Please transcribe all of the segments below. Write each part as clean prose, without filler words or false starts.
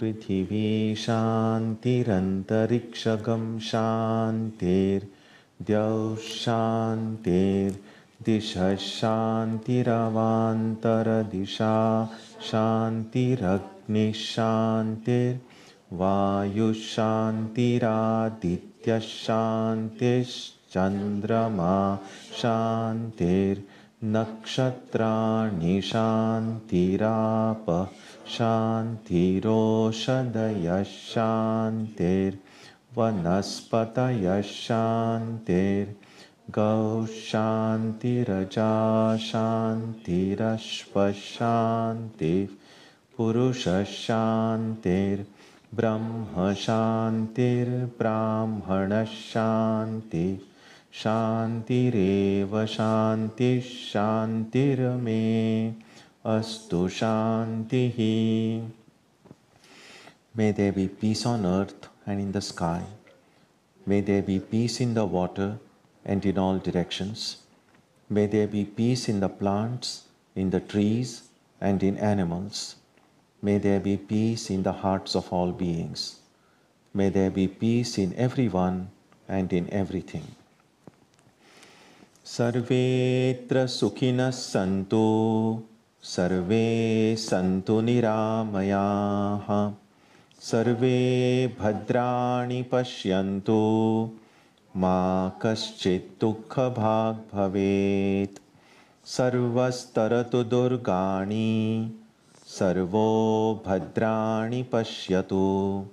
पृथिवी शान्तिरन्तरिक्षगं शान्तिर्द्यौः शान्तिर्दिशः शान्तिरवान्तरदिशा शान्तिरग्निः शान्तिर्वायुः शान्तिरादित्यः शान्तिश्चन्द्रमा शान्तिर्नक्षत्राणि शान्तिरापः शान्तिरोषधयः शान्तिर्वनस्पतयः शान्तिर्गौः शान्तिरजा शान्तिरश्वः शान्तिः पुरुषः शान्तिर्ब्रह्म शान्तिर्ब्राह्मणः शान्तिः शान्तिरेव शान्तिः शान्तिर्मे astu shantihi. May there be peace on earth and in the sky. May there be peace in the water and in all directions. May there be peace in the plants, in the trees, and in animals. May there be peace in the hearts of all beings. May there be peace in everyone and in everything. Sarvetra sukhinas santu. Sarve santu niramayaha. Sarve bhadrani pashyantu. Ma kaschit dukkha bhag bhavet. Sarvastaratu durgani. Sarvo bhadrani pashyatu.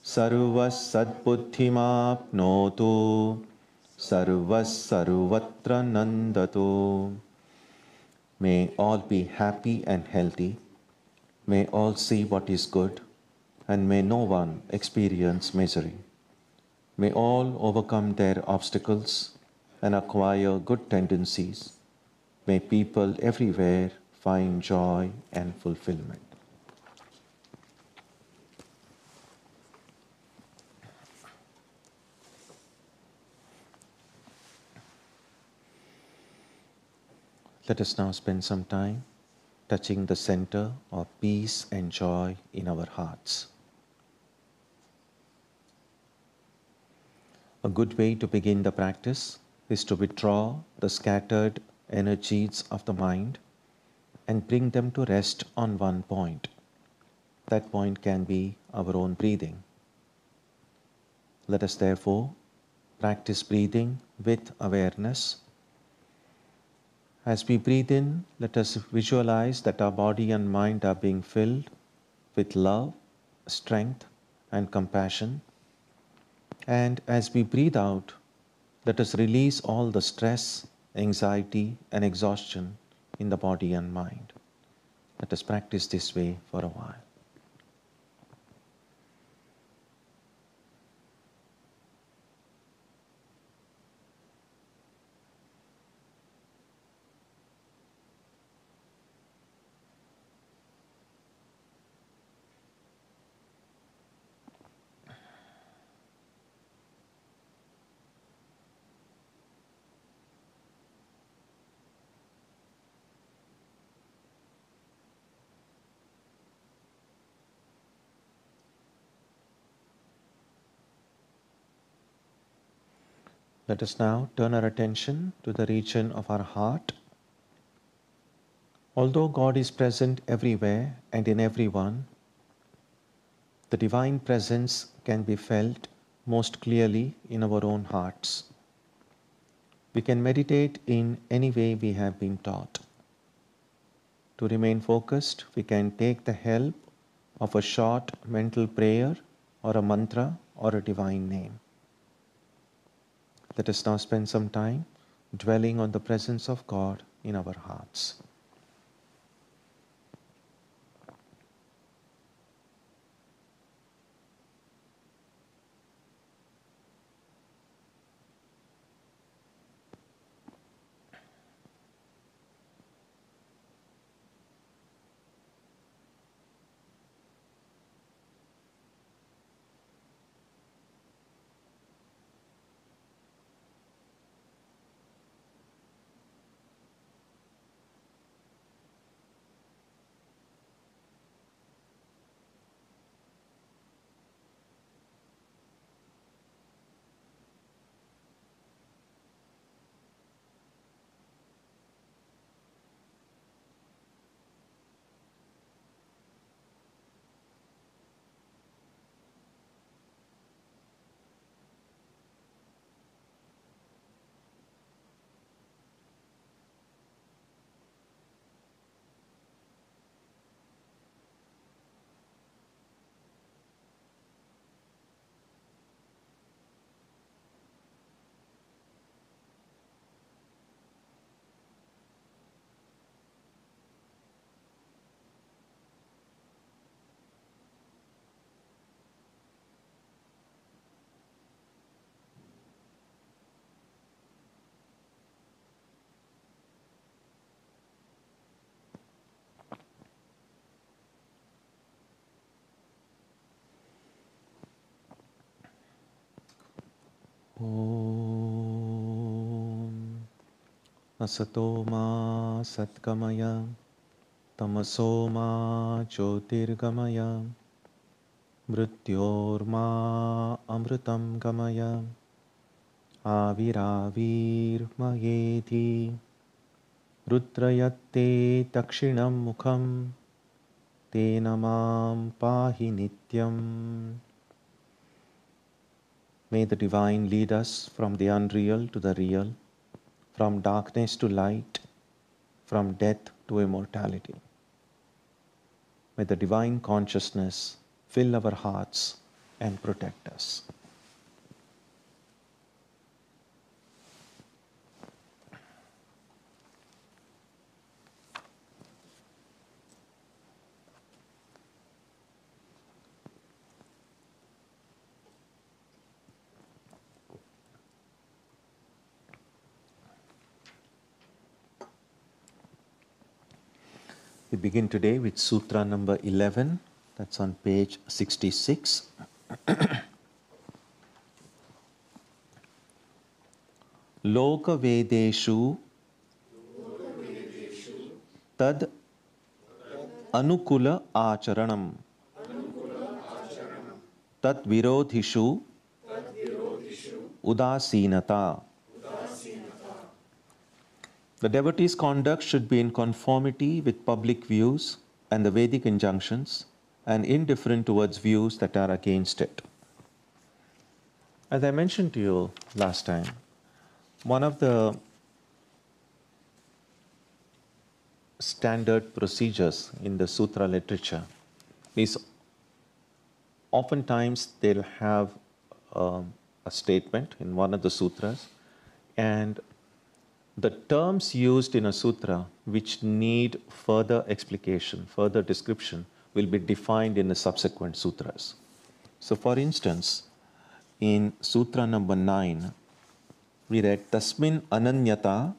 Sarvas sadbuddhimapnotu. Sarvas sarvatra nandatu. May all be happy and healthy. May all see what is good, and may no one experience misery. May all overcome their obstacles and acquire good tendencies. May people everywhere find joy and fulfillment. Let us now spend some time touching the center of peace and joy in our hearts. A good way to begin the practice is to withdraw the scattered energies of the mind and bring them to rest on one point. That point can be our own breathing. Let us therefore practice breathing with awareness. As we breathe in, let us visualize that our body and mind are being filled with love, strength, and compassion. And as we breathe out, let us release all the stress, anxiety, and exhaustion in the body and mind. Let us practice this way for a while. Let us now turn our attention to the region of our heart. Although God is present everywhere and in everyone, the divine presence can be felt most clearly in our own hearts. We can meditate in any way we have been taught. To remain focused, we can take the help of a short mental prayer or a mantra or a divine name. Let us now spend some time dwelling on the presence of God in our hearts. Om Asato ma Satkamaya Tamaso ma Jyotirgamaya Mrityorma Amritam Gamaya Aviravir Mayeti Rudrayatte Takshinam Mukham Tenamam Pahi Nityam. May the Divine lead us from the unreal to the real, from darkness to light, from death to immortality. May the Divine Consciousness fill our hearts and protect us. We begin today with Sutra number 11, that's on page 66. Loka Vedeshu Tad Anukula Acharanam Tad Virodhishu Udasinata. The devotee's conduct should be in conformity with public views and the Vedic injunctions and indifferent towards views that are against it. As I mentioned to you last time, one of the standard procedures in the sutra literature is oftentimes they'll have a statement in one of the sutras, and the terms used in a sutra which need further explication, further description, will be defined in the subsequent sutras. So, for instance, in Sutra number 9, we read Tasmin Ananyata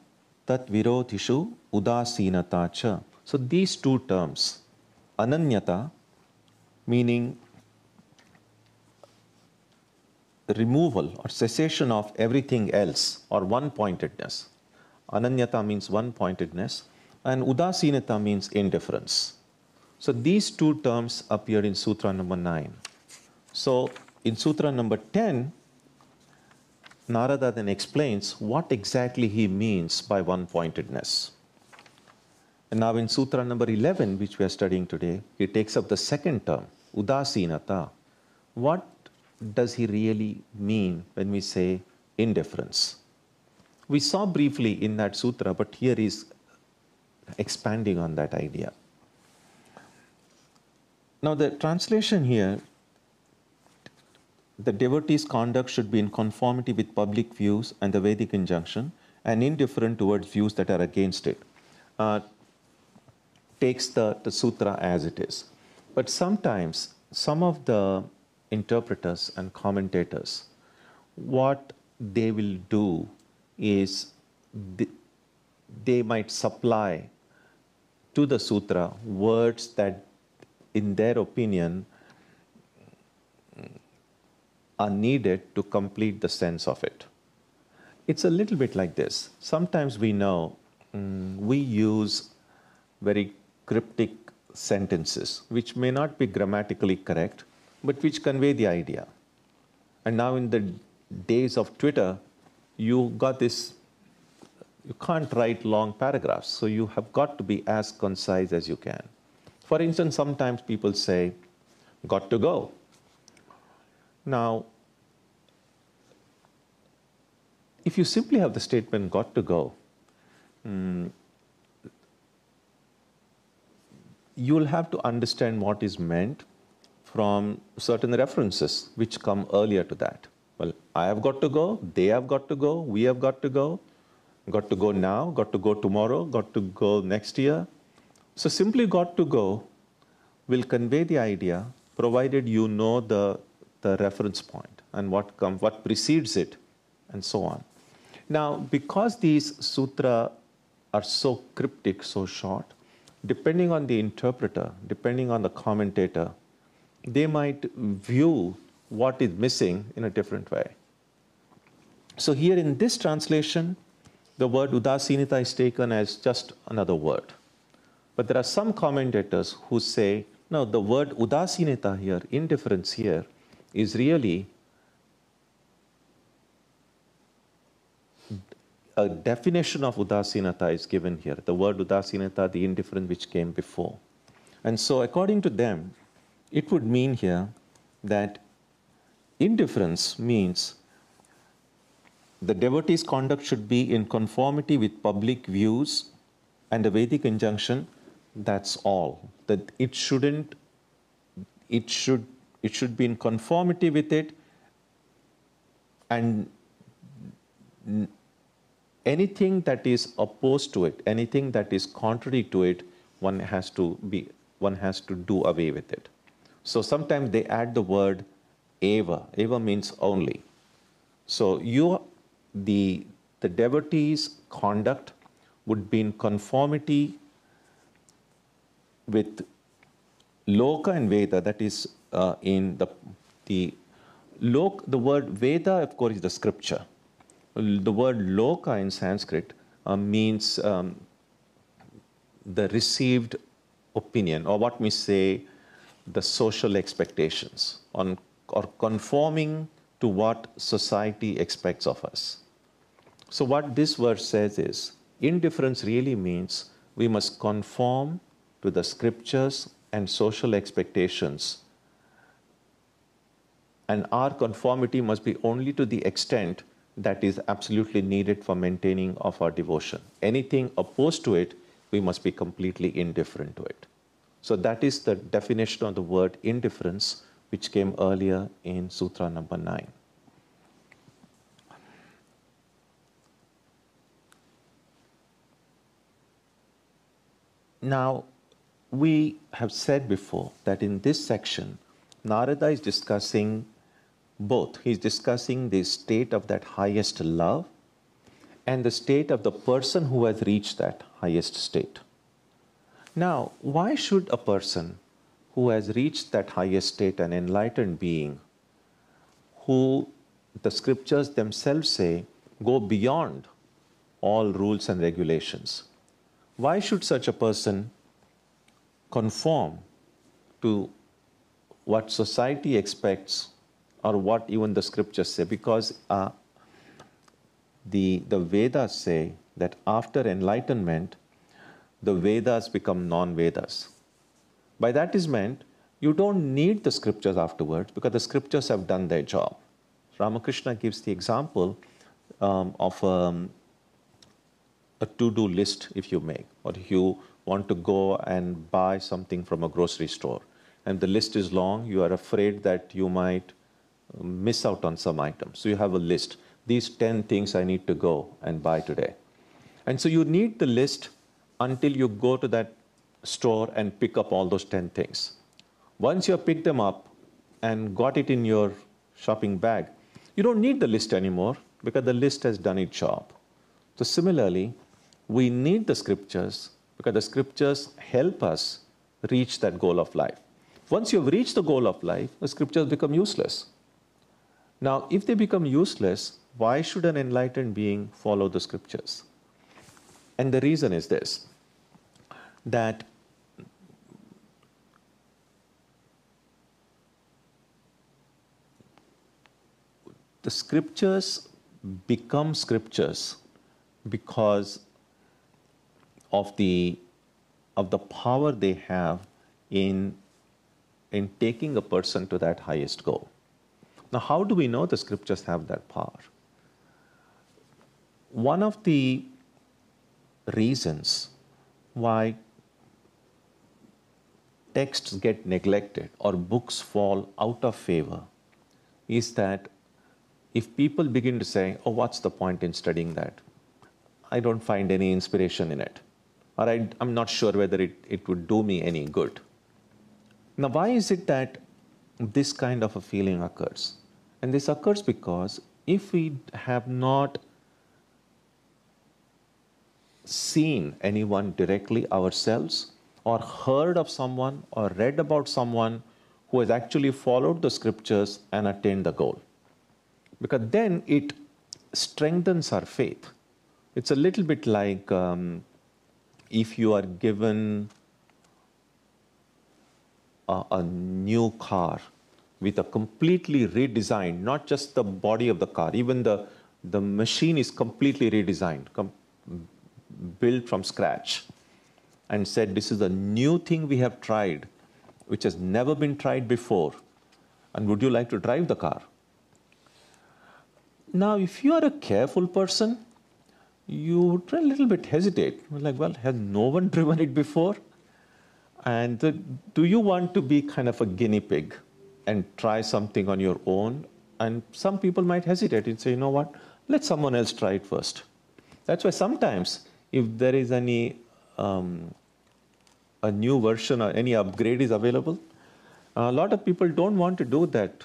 Tat Virodhishu Udasinata Cha. So, these two terms, Ananyata, meaning the removal or cessation of everything else, or one pointedness. Ananyata means one-pointedness, and Udasinata means indifference. So these two terms appear in Sutra number 9. So in Sutra number 10, Narada then explains what exactly he means by one-pointedness. And now in Sutra number 11, which we are studying today, he takes up the second term, Udasinata. What does he really mean when we say indifference? We saw briefly in that sutra, but here is expanding on that idea. Now the translation here, the devotee's conduct should be in conformity with public views and the Vedic injunction and indifferent towards views that are against it. Takes the sutra as it is. But sometimes some of the interpreters and commentators, what they will do is they might supply to the sutra words that in their opinion are needed to complete the sense of it. It's a little bit like this. Sometimes we know we use very cryptic sentences which may not be grammatically correct but which convey the idea. And now in the days of Twitter, you got this, you can't write long paragraphs, so you have got to be as concise as you can. For instance, sometimes people say, got to go. Now, if you simply have the statement, got to go, you'll have to understand what is meant from certain references which come earlier to that. Well, I have got to go, they have got to go, we have got to go now, got to go tomorrow, got to go next year. So simply got to go will convey the idea provided you know the reference point and what precedes it and so on. Now, because these sutra are so cryptic, so short, depending on the interpreter, depending on the commentator, they might view what is missing in a different way. So here in this translation, the word udasinita is taken as just another word. But there are some commentators who say, no, the word udasinita here, indifference here, is really a definition of udasinata is given here. The word udasinata, the indifference which came before. And so according to them, it would mean here that indifference means the devotee's conduct should be in conformity with public views and the Vedic injunction, that's all. That it should be in conformity with it, and anything that is opposed to it, anything that is contrary to it, one has to do away with it. So sometimes they add the word eva. Eva means only. So the devotee's conduct would be in conformity with Loka and Veda, that is in the word Veda, of course, is the scripture. The word Loka in Sanskrit means the received opinion, or what we say, the social expectations, or conforming to what society expects of us. So what this verse says is, indifference really means we must conform to the scriptures and social expectations, and our conformity must be only to the extent that is absolutely needed for maintaining of our devotion. Anything opposed to it, we must be completely indifferent to it. So that is the definition of the word indifference, which came earlier in Sutra number 9. Now, we have said before that in this section, Narada is discussing both. He's discussing the state of that highest love and the state of the person who has reached that highest state. Now, why should a person who has reached that highest state, an enlightened being, who the scriptures themselves say go beyond all rules and regulations, why should such a person conform to what society expects or what even the scriptures say? Because the Vedas say that after enlightenment, the Vedas become non-Vedas. By that is meant, you don't need the scriptures afterwards because the scriptures have done their job. Ramakrishna gives the example of a to-do list, if you make, or if you want to go and buy something from a grocery store, and the list is long, you are afraid that you might miss out on some items. So you have a list. These 10 things I need to go and buy today. And so you need the list until you go to that store and pick up all those 10 things. Once you have picked them up and got it in your shopping bag, you don't need the list anymore because the list has done its job. So similarly, we need the scriptures because the scriptures help us reach that goal of life. Once you've reached the goal of life, the scriptures become useless. Now, if they become useless, why should an enlightened being follow the scriptures? And the reason is this, that the scriptures become scriptures because of the power they have in taking a person to that highest goal. Now, how do we know the scriptures have that power? One of the reasons why texts get neglected or books fall out of favor is that if people begin to say, oh, what's the point in studying that? I don't find any inspiration in it. Or I'm not sure whether it would do me any good. Now, why is it that this kind of a feeling occurs? And this occurs because if we have not seen anyone directly ourselves, or heard of someone, or read about someone who has actually followed the scriptures and attained the goal, because then it strengthens our faith. It's a little bit like if you are given a new car with a completely redesigned, not just the body of the car, even the machine is completely redesigned, built from scratch, and said, this is a new thing we have tried, which has never been tried before, and would you like to drive the car? Now, if you are a careful person, you would a little bit hesitate. Like, well, has no one driven it before? And do you want to be kind of a guinea pig and try something on your own? And some people might hesitate and say, you know what, let someone else try it first. That's why sometimes if there is any a new version or any upgrade is available, a lot of people don't want to do that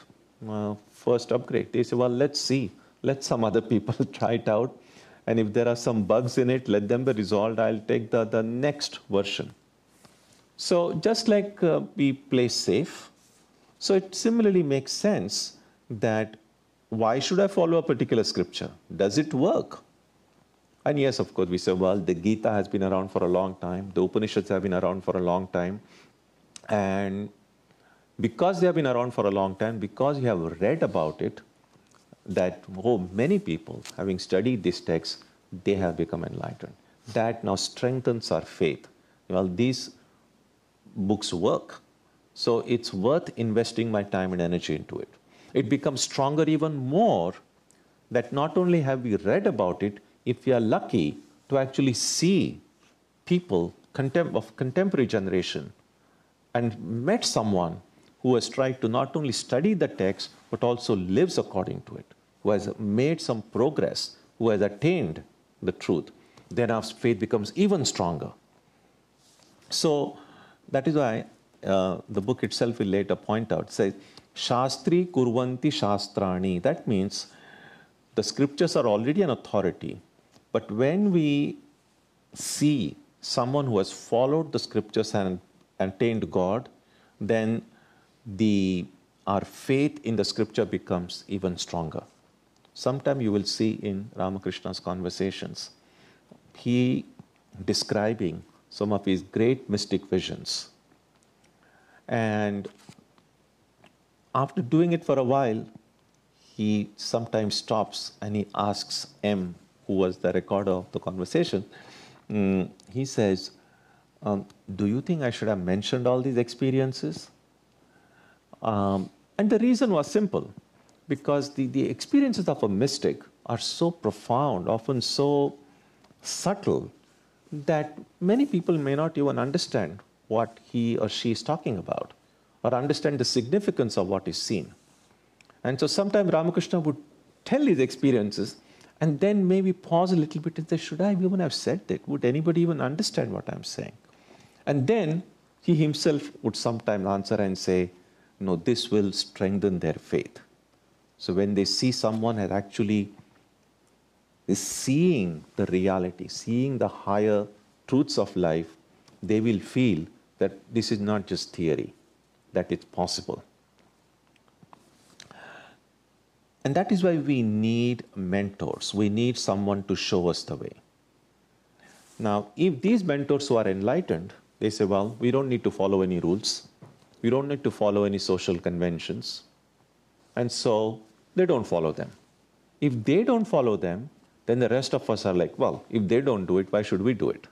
first upgrade. They say, well, let's see. Let some other people try it out. And if there are some bugs in it, let them be resolved. I'll take the next version. So just like we play safe, so it similarly makes sense that why should I follow a particular scripture? Does it work? And yes, of course, we say, well, the Gita has been around for a long time. The Upanishads have been around for a long time. And because they have been around for a long time, because you have read about it, that many people, having studied these texts, they have become enlightened. That now strengthens our faith. Well, these books work, so it's worth investing my time and energy into it. It becomes stronger even more that not only have we read about it, if we are lucky to actually see people of contemporary generation and met someone who has tried to not only study the text, but also lives according to it, who has made some progress, who has attained the truth, then our faith becomes even stronger. So that is why the book itself will later point out, says, Shastri kurvanti shastrani. That means the scriptures are already an authority. But when we see someone who has followed the scriptures and attained God, then our faith in the scripture becomes even stronger. Sometime you will see in Ramakrishna's conversations, he describing some of his great mystic visions. And after doing it for a while, he sometimes stops and he asks M, who was the recorder of the conversation, he says, do you think I should have mentioned all these experiences? And the reason was simple, because the experiences of a mystic are so profound, often so subtle, that many people may not even understand what he or she is talking about, or understand the significance of what is seen. And so sometimes Ramakrishna would tell his experiences, and then maybe pause a little bit and say, should I even have said that? Would anybody even understand what I'm saying? And then he himself would sometimes answer and say, no, this will strengthen their faith. So when they see someone has actually is seeing the reality, seeing the higher truths of life, they will feel that this is not just theory, that it's possible. And that is why we need mentors. We need someone to show us the way. Now, if these mentors who are enlightened, they say, well, we don't need to follow any rules. We don't need to follow any social conventions. And so they don't follow them. If they don't follow them, then the rest of us are like, well, if they don't do it, why should we do it?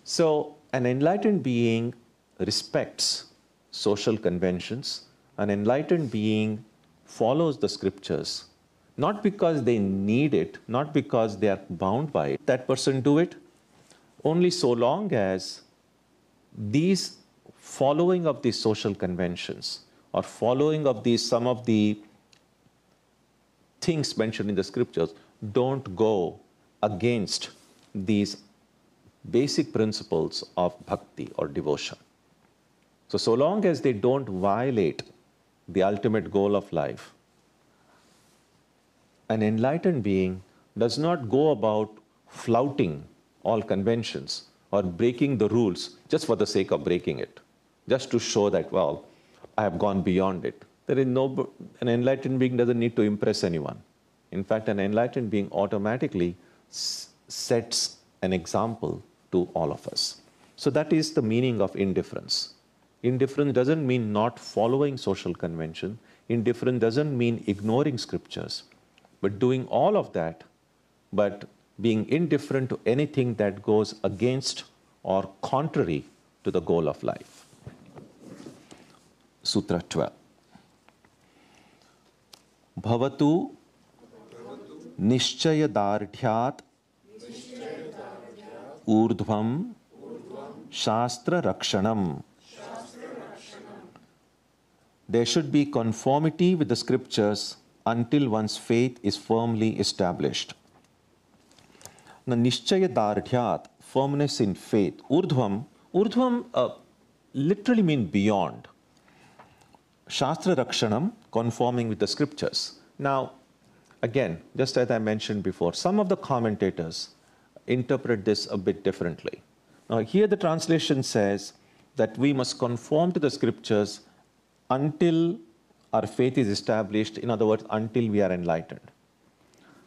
So an enlightened being respects social conventions. An enlightened being follows the scriptures, not because they need it, not because they are bound by it. That person do it only so long as these following of these social conventions or following of these some of the things mentioned in the scriptures don't go against these basic principles of bhakti or devotion. So long as they don't violate the ultimate goal of life, an enlightened being does not go about flouting all conventions or breaking the rules just for the sake of breaking it, just to show that, well, I have gone beyond it. An enlightened being doesn't need to impress anyone. In fact, an enlightened being automatically sets an example to all of us. So that is the meaning of indifference. Indifference doesn't mean not following social convention. Indifference doesn't mean ignoring scriptures, but doing all of that, but being indifferent to anything that goes against or contrary to the goal of life. Sutra 12. Bhavatu nishchayadardhyat urdhvam shastra rakshanam. There should be conformity with the scriptures until one's faith is firmly established. Now, nishchayadardhyat, firmness in faith. Urdhvam literally means beyond. Shastra rakshanam, conforming with the scriptures. Now, again, just as I mentioned before, some of the commentators interpret this a bit differently. Now, here the translation says that we must conform to the scriptures until our faith is established, in other words, until we are enlightened.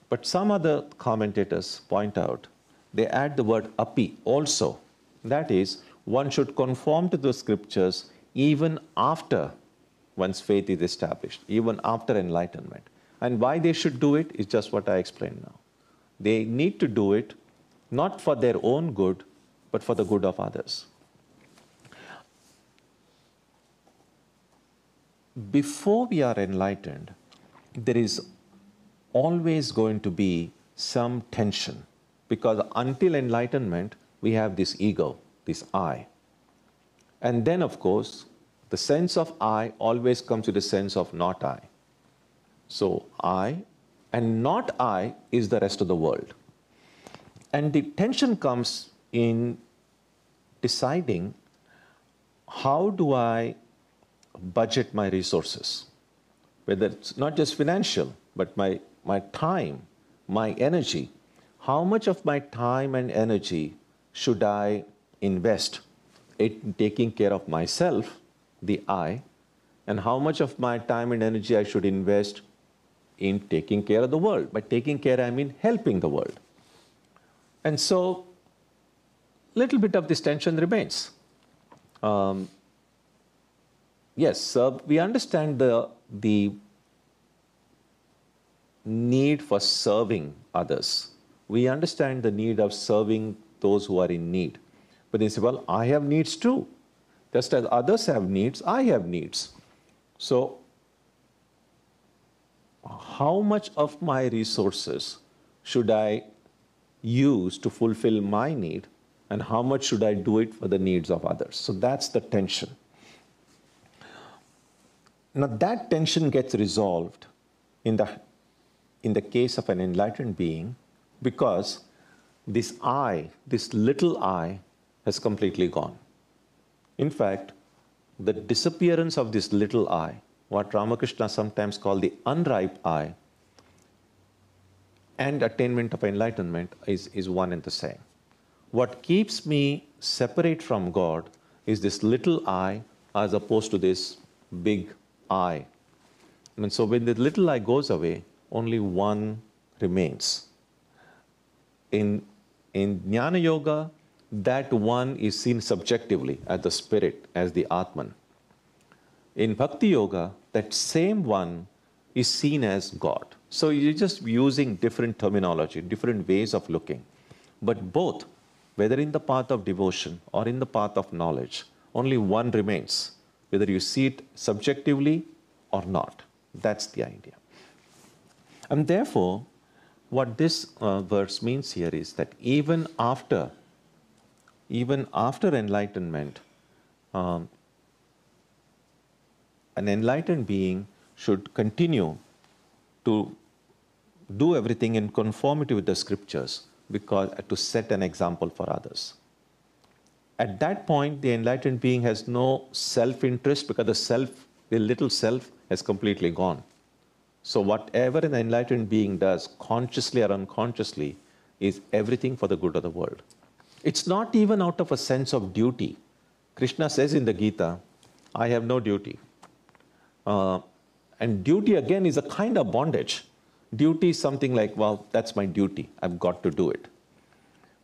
But some other commentators point out, they add the word api, also. That is, one should conform to the scriptures even after one's faith is established, even after enlightenment. And why they should do it is just what I explained now. They need to do it not for their own good, but for the good of others. Before we are enlightened, there is always going to be some tension, because until enlightenment, we have this ego, this I. And then, of course, the sense of I always comes with the sense of not I. So I and not I is the rest of the world. And the tension comes in deciding, how do I budget my resources? Whether it's not just financial, but my time, my energy. How much of my time and energy should I invest in taking care of myself, the I, and how much of my time and energy I should invest in taking care of the world? By taking care, I mean helping the world. And so, little bit of this tension remains. Yes, we understand the need for serving others. We understand the need of serving those who are in need. But they say, well, I have needs too. Just as others have needs, I have needs. So, how much of my resources should I use to fulfill my need, and how much should I do it for the needs of others? So that's the tension. Now that tension gets resolved in the case of an enlightened being, because this I, this little I, has completely gone. In fact, the disappearance of this little I, what Ramakrishna sometimes called the unripe I, and attainment of enlightenment is one and the same. What keeps me separate from God is this little I as opposed to this big I. And so when the little I goes away, only one remains. In Jnana Yoga, that one is seen subjectively as the spirit, as the Atman. In Bhakti Yoga, that same one is seen as God. So you're just using different terminology, different ways of looking. But both, whether in the path of devotion or in the path of knowledge, only one remains, whether you see it subjectively or not. That's the idea. And therefore, what this verse means here is that even after enlightenment, an enlightened being should continue to do everything in conformity with the scriptures, because to set an example for others. At that point, the enlightened being has no self-interest, because the little self has completely gone. So whatever an enlightened being does, consciously or unconsciously, is everything for the good of the world. It's not even out of a sense of duty. Krishna says in the Gita, I have no duty. And duty again is a kind of bondage. Duty is something like, well, that's my duty. I've got to do it.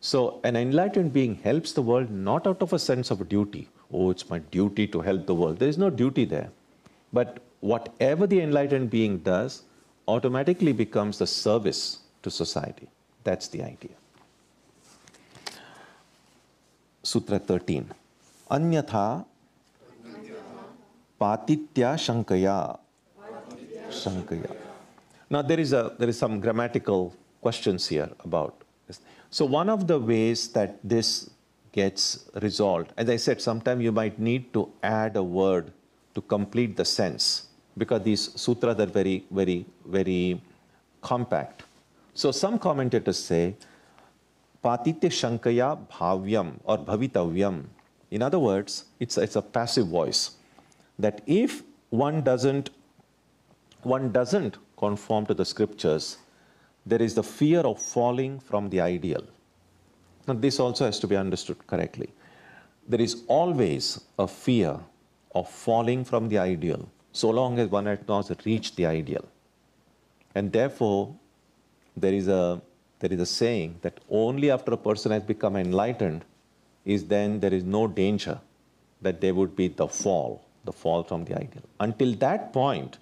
So an enlightened being helps the world not out of a sense of duty. Oh, it's my duty to help the world. There is no duty there. But whatever the enlightened being does automatically becomes the service to society. That's the idea. Sutra 13. Anyatha patitya shankaya. Shankaya. Now there is some grammatical questions here about this. So one of the ways that this gets resolved, as I said, sometimes you might need to add a word to complete the sense, because these sutras are very, very, very compact. So some commentators say, patitya shankaya bhavyam or bhavitavyam. In other words, it's a passive voice. That if one doesn't conform to the scriptures, there is the fear of falling from the ideal. Now this also has to be understood correctly. There is always a fear of falling from the ideal, so long as one has not reached the ideal. And therefore, there is a saying that only after a person has become enlightened is then there is no danger that there would be the fall from the ideal. Until that point,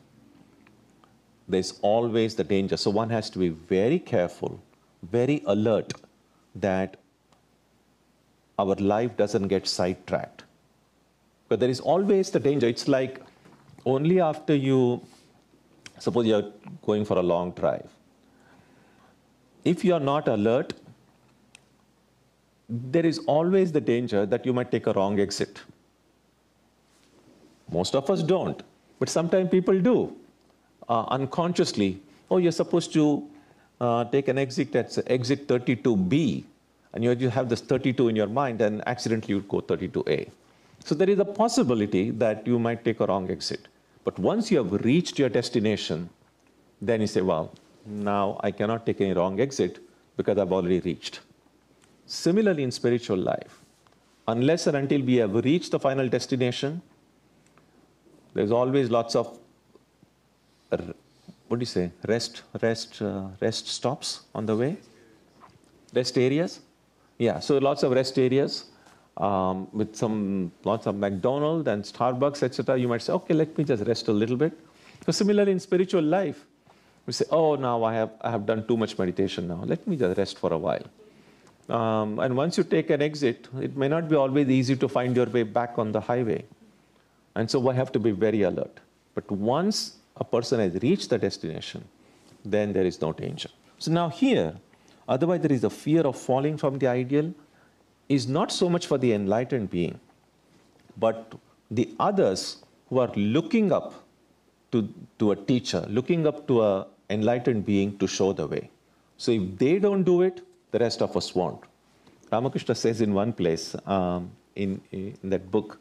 there's always the danger. So one has to be very careful, very alert that our life doesn't get sidetracked. But there is always the danger. It's like only after suppose you're going for a long drive. If you're not alert, there is always the danger that you might take a wrong exit. Most of us don't, but sometimes people do. Unconsciously, oh, you're supposed to take an exit that's exit 32B, and you have this 32 in your mind, and accidentally you go 32A. So there is a possibility that you might take a wrong exit. But once you have reached your destination, then you say, well, now I cannot take any wrong exit because I've already reached. Similarly in spiritual life, unless and until we have reached the final destination, there's always lots of rest stops on the way? Rest areas? Yeah, so lots of rest areas with lots of McDonald's and Starbucks, etc. You might say, okay, let me just rest a little bit. So similarly in spiritual life, we say, oh, now I have done too much meditation now. Let me just rest for a while. And once you take an exit, it may not be always easy to find your way back on the highway. And so we have to be very alert. But once a person has reached the destination, then there is no danger. So now here, otherwise there is a fear of falling from the ideal, is not so much for the enlightened being, but the others who are looking up to a teacher, looking up to an enlightened being to show the way. So if they don't do it, the rest of us won't. Ramakrishna says in one place, in that book,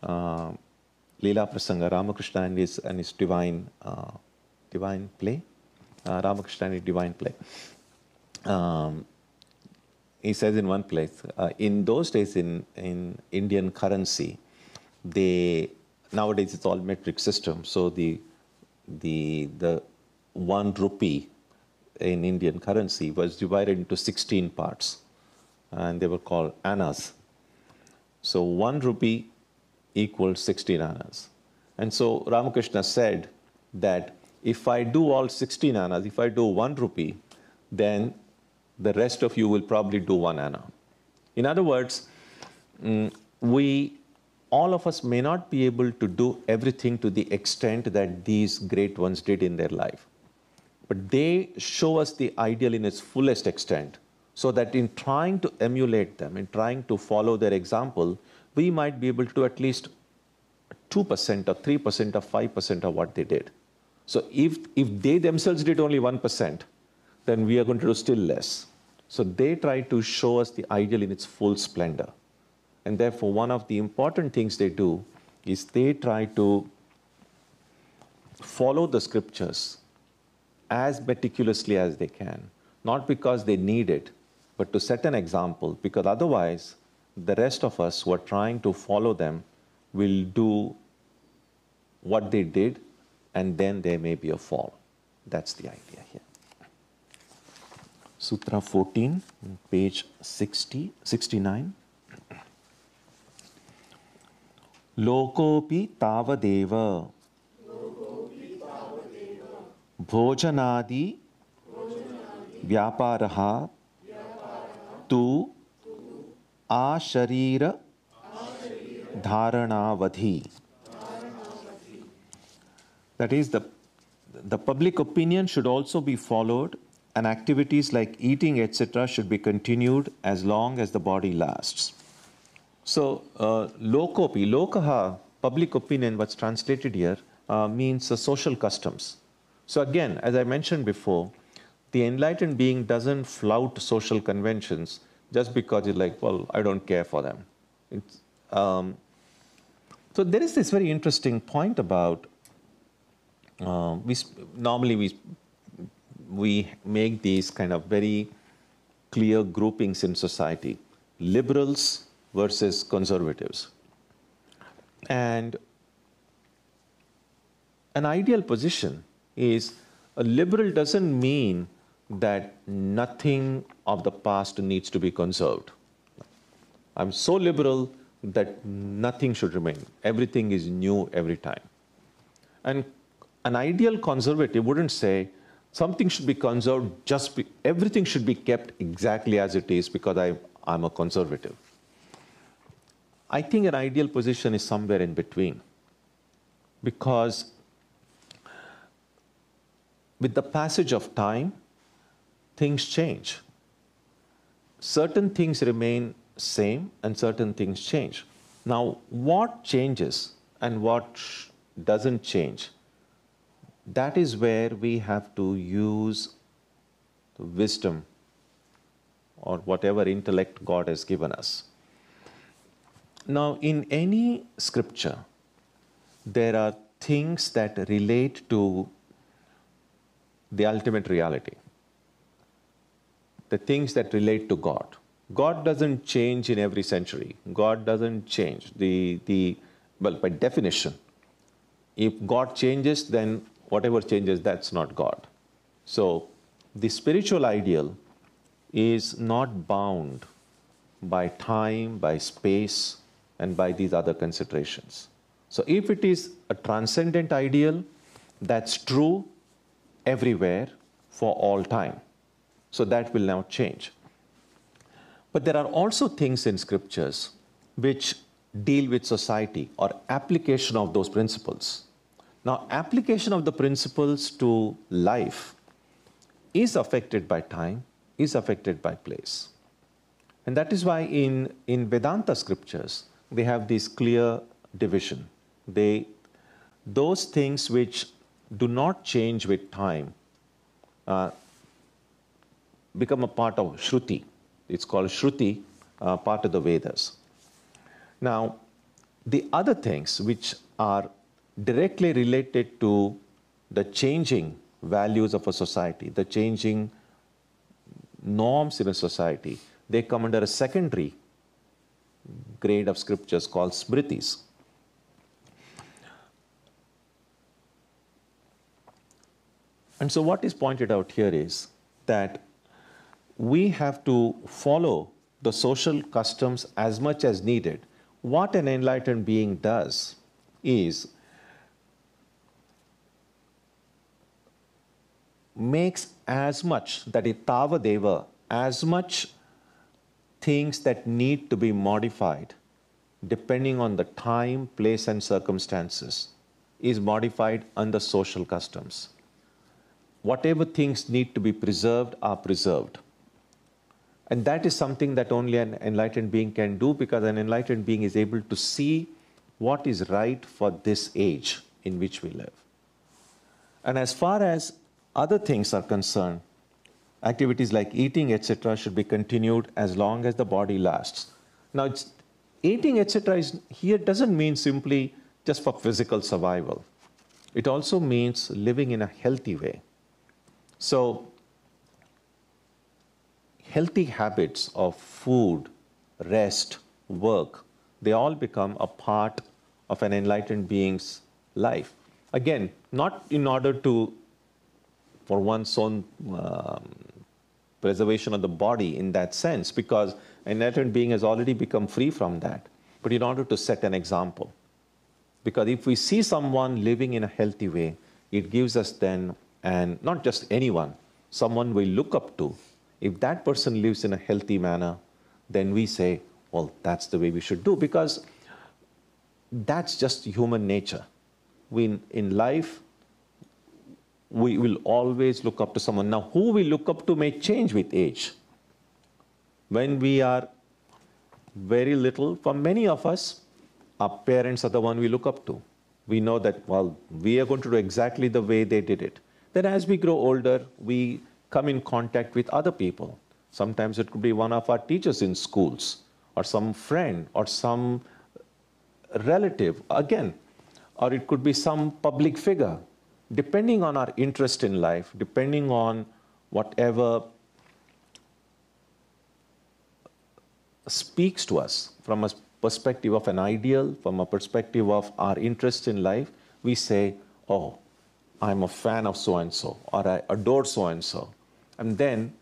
Leela Prasanga, Ramakrishna and his divine play, Ramakrishna and his divine play. He says in one place, in those days in Indian currency, nowadays it's all metric system. So the 1 rupee in Indian currency was divided into 16 parts, and they were called annas. So 1 rupee equals 16 annas. And so Ramakrishna said that if I do all 16 annas, if I do 1 rupee, then the rest of you will probably do 1 anna. In other words, all of us may not be able to do everything to the extent that these great ones did in their life. But they show us the ideal in its fullest extent, so that in trying to emulate them, in trying to follow their example, we might be able to do at least 2% or 3% or 5% of what they did. So if they themselves did only 1%, then we are going to do still less. So they try to show us the ideal in its full splendor. And therefore, one of the important things they do is they try to follow the scriptures as meticulously as they can, not because they need it, but to set an example, because otherwise the rest of us who are trying to follow them will do what they did, and then there may be a fall. That's the idea here. Sutra 14, page 69. Lokopi tavadeva bhojanadi vyaparaha tu asharira dharanavadhi. That is, the public opinion should also be followed, and activities like eating, etc., should be continued as long as the body lasts. So, lokopi, lokaha, public opinion, what's translated here, means social customs. So, again, as I mentioned before, the enlightened being doesn't flout social conventions just because you're like, well, I don't care for them. So, there is this very interesting point about normally we make these kind of very clear groupings in society, liberals versus conservatives. And an ideal position is, a liberal doesn't mean that nothing of the past needs to be conserved. I'm so liberal that nothing should remain. Everything is new every time. And an ideal conservative wouldn't say something should be conserved, everything should be kept exactly as it is because I'm a conservative. I think an ideal position is somewhere in between, because with the passage of time, things change. Certain things remain same and certain things change. Now, what changes and what doesn't change, that is where we have to use wisdom or whatever intellect God has given us. Now, in any scripture, there are things that relate to the ultimate reality, the things that relate to God. God doesn't change in every century. God doesn't change. Well, by definition, if God changes, then whatever changes, that's not God. So the spiritual ideal is not bound by time, by space, and by these other considerations. So if it is a transcendent ideal, that's true everywhere for all time. So that will now change. But there are also things in scriptures which deal with society or application of those principles. Now, application of the principles to life is affected by time, is affected by place. And that is why in Vedanta scriptures, they have this clear division. Those things which do not change with time become a part of Shruti. It's called Shruti, part of the Vedas. Now, the other things which are directly related to the changing values of a society, the changing norms in a society, they come under a secondary grade of scriptures called Smritis. And so what is pointed out here is that we have to follow the social customs as much as needed. What an enlightened being does is makes as much, that is Tavadeva, as much things that need to be modified depending on the time, place, and circumstances is modified under social customs. Whatever things need to be preserved are preserved. And that is something that only an enlightened being can do, because an enlightened being is able to see what is right for this age in which we live. And as far as other things are concerned, activities like eating, etc., should be continued as long as the body lasts. Now, eating, etc., here doesn't mean simply just for physical survival. It also means living in a healthy way. So, healthy habits of food, rest, work, they all become a part of an enlightened being's life. Again, not in order to, for one's own preservation of the body in that sense, because an enlightened being has already become free from that, but in order to set an example. Because if we see someone living in a healthy way, it gives us then, and not just anyone, someone we look up to. If that person lives in a healthy manner, then we say, well, that's the way we should do, because that's just human nature. In life, we will always look up to someone. Now, who we look up to may change with age. When we are very little, for many of us, our parents are the one we look up to. We know that, well, we are going to do exactly the way they did it. Then as we grow older, we come in contact with other people. Sometimes it could be one of our teachers in schools, or some friend, or some relative, again, or it could be some public figure. Depending on our interest in life, depending on whatever speaks to us from a perspective of an ideal, from a perspective of our interest in life, we say, oh, I'm a fan of so-and-so, or I adore so-and-so. And then,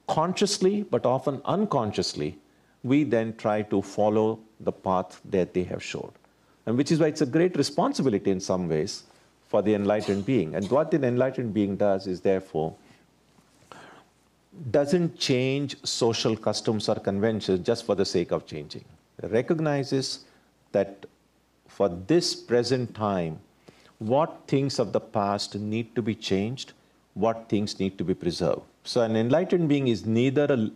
consciously, but often unconsciously, we then try to follow the path that they have showed. And which is why it's a great responsibility in some ways for the enlightened being. And what an enlightened being does is, therefore, doesn't change social customs or conventions just for the sake of changing. It recognizes that for this present time, what things of the past need to be changed, what things need to be preserved. So an enlightened being is neither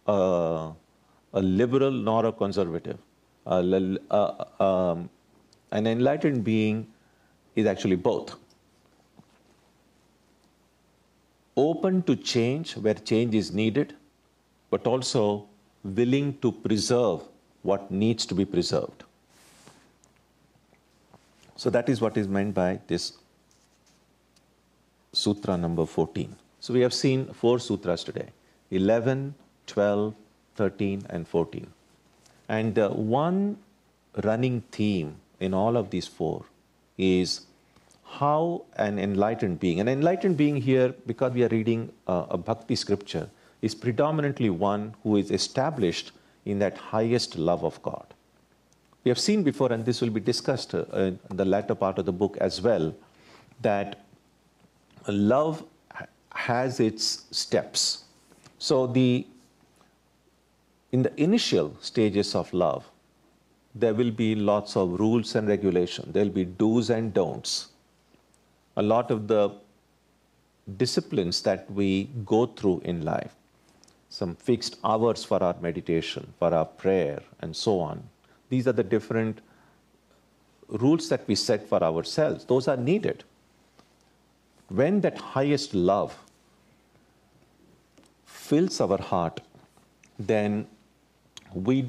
a liberal nor a conservative. An enlightened being is actually both. Open to change where change is needed, but also willing to preserve what needs to be preserved. So that is what is meant by this sutra number 14. So we have seen 4 sutras today, 11, 12, 13, and 14. And one running theme in all of these 4 is how an enlightened being here, because we are reading a bhakti scripture, is predominantly one who is established in that highest love of God. We have seen before, and this will be discussed in the latter part of the book as well, that love has its steps. So in the initial stages of love, there will be lots of rules and regulations. There will be do's and don'ts. A lot of the disciplines that we go through in life, some fixed hours for our meditation, for our prayer, and so on. These are the different rules that we set for ourselves. Those are needed. When that highest love fills our heart, then we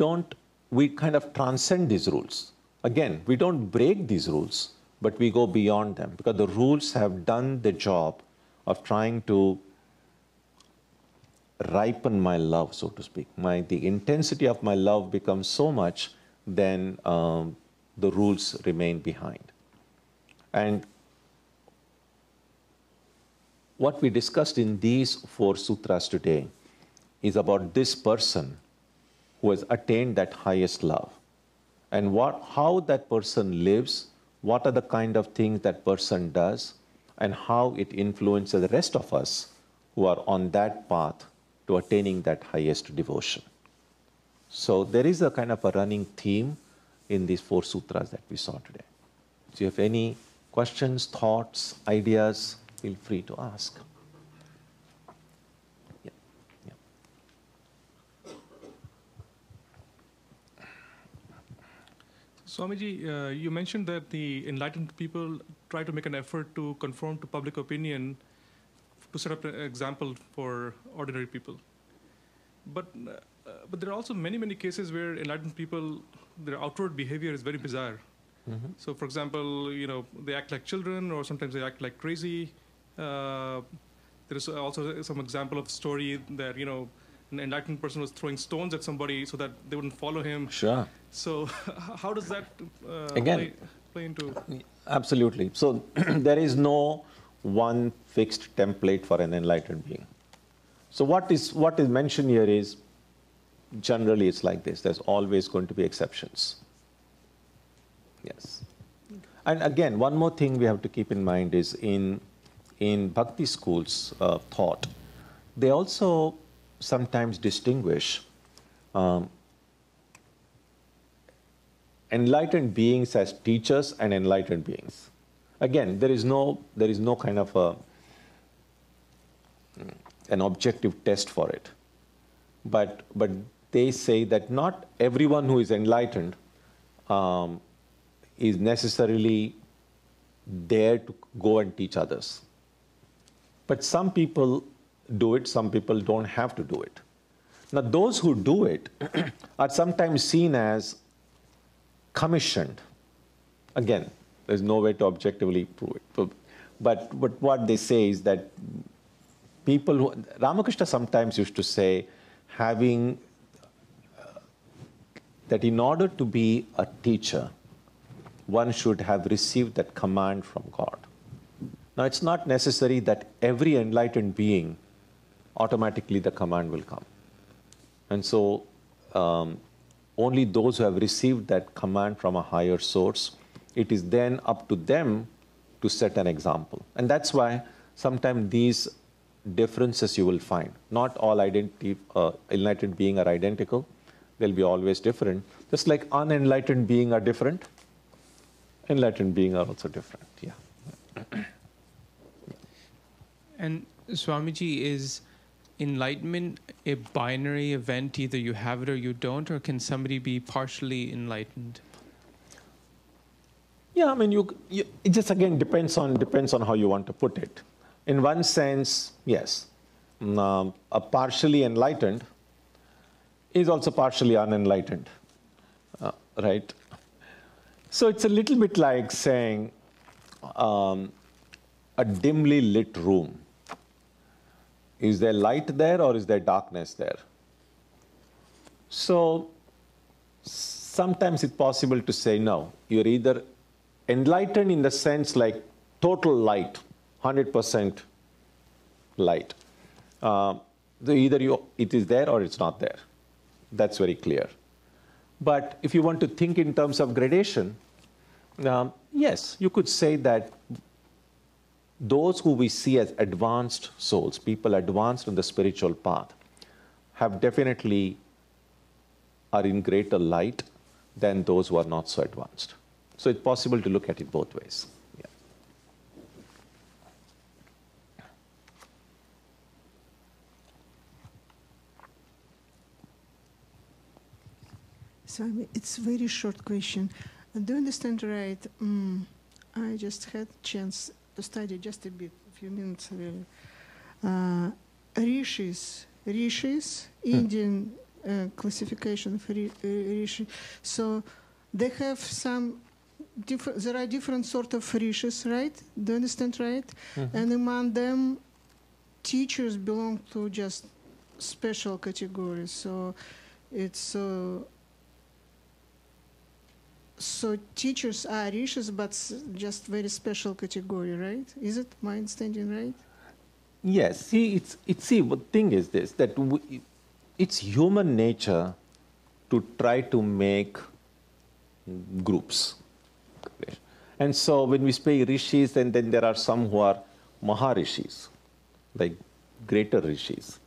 kind of transcend these rules. Again, we don't break these rules, but we go beyond them, because the rules have done the job of trying to ripen my love, so to speak. The intensity of my love becomes so much, then the rules remain behind. And what we discussed in these 4 sutras today is about this person who has attained that highest love, and how that person lives, what are the kind of things that person does, and how it influences the rest of us who are on that path to attaining that highest devotion. So there is a kind of a running theme in these 4 sutras that we saw today. So if you have any questions, thoughts, ideas, feel free to ask. Swamiji, you mentioned that the enlightened people try to make an effort to conform to public opinion to set up an example for ordinary people. But there are also many, many cases where enlightened people, their outward behavior is very bizarre. Mm-hmm. So, for example, they act like children, or sometimes they act like crazy. There is also some example of story that, an enlightened person was throwing stones at somebody so that they wouldn't follow him. Sure. So how does that play into? Absolutely. So there is no one fixed template for an enlightened being. So what is mentioned here is, generally it's like this. There's always going to be exceptions. Yes. And again, one more thing we have to keep in mind is in Bhakti schools thought, they also sometimes distinguish enlightened beings as teachers and enlightened beings. Again, there is no kind of an objective test for it. But they say that not everyone who is enlightened is necessarily there to go and teach others. But some people do it, some people don't have to do it. Now, those who do it are sometimes seen as commissioned. Again, there's no way to objectively prove it. But what they say is that people who, Ramakrishna sometimes used to say, that in order to be a teacher, one should have received that command from God. Now, it's not necessary that every enlightened being, automatically the command will come. And so, only those who have received that command from a higher source, it is then up to them to set an example. And that's why sometimes these differences you will find. Not all enlightened beings are identical. They'll be always different. Just like unenlightened beings are different, enlightened beings are also different. Yeah. And Swamiji, is enlightenment a binary event? Either you have it or you don't, or can somebody be partially enlightened? Yeah, I mean, it just again depends on how you want to put it. In one sense, yes, a partially enlightened is also partially unenlightened, right? So it's a little bit like saying a dimly lit room. Is there light there or is there darkness there? So sometimes it's possible to say, no, you're either enlightened in the sense like total light, 100% light. Either it is there or it's not there. That's very clear. But if you want to think in terms of gradation, yes, you could say that those who we see as advanced souls, people advanced in the spiritual path, have definitely are in greater light than those who are not so advanced. So it's possible to look at it both ways. Yeah. So it's a very short question. Do you understand right? I just had chance to study just a bit, a few minutes really. Rishis, Indian classification of rishi. So they have some different. There are different sort of rishis, right? Do you understand right? Mm-hmm. And among them, teachers belong to just special categories. So it's. So teachers are rishis, but just very special category, right? Is it my understanding right? Yes. See, the thing is this, that it's human nature to try to make groups. And so when we say rishis, and then there are some who are maharishis, like greater rishis.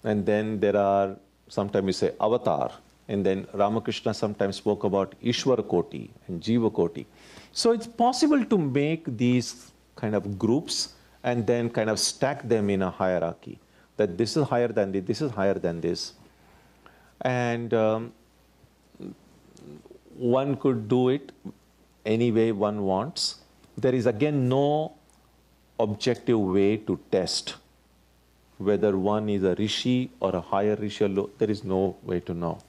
And then there are, sometimes we say avatar. And then Ramakrishna sometimes spoke about Ishwara Koti and Jiva Koti. So it's possible to make these kind of groups and then kind of stack them in a hierarchy. That this is higher than this, this is higher than this. And one could do it any way one wants. There is again no objective way to test whether one is a rishi or a higher rishi or low. There is no way to know.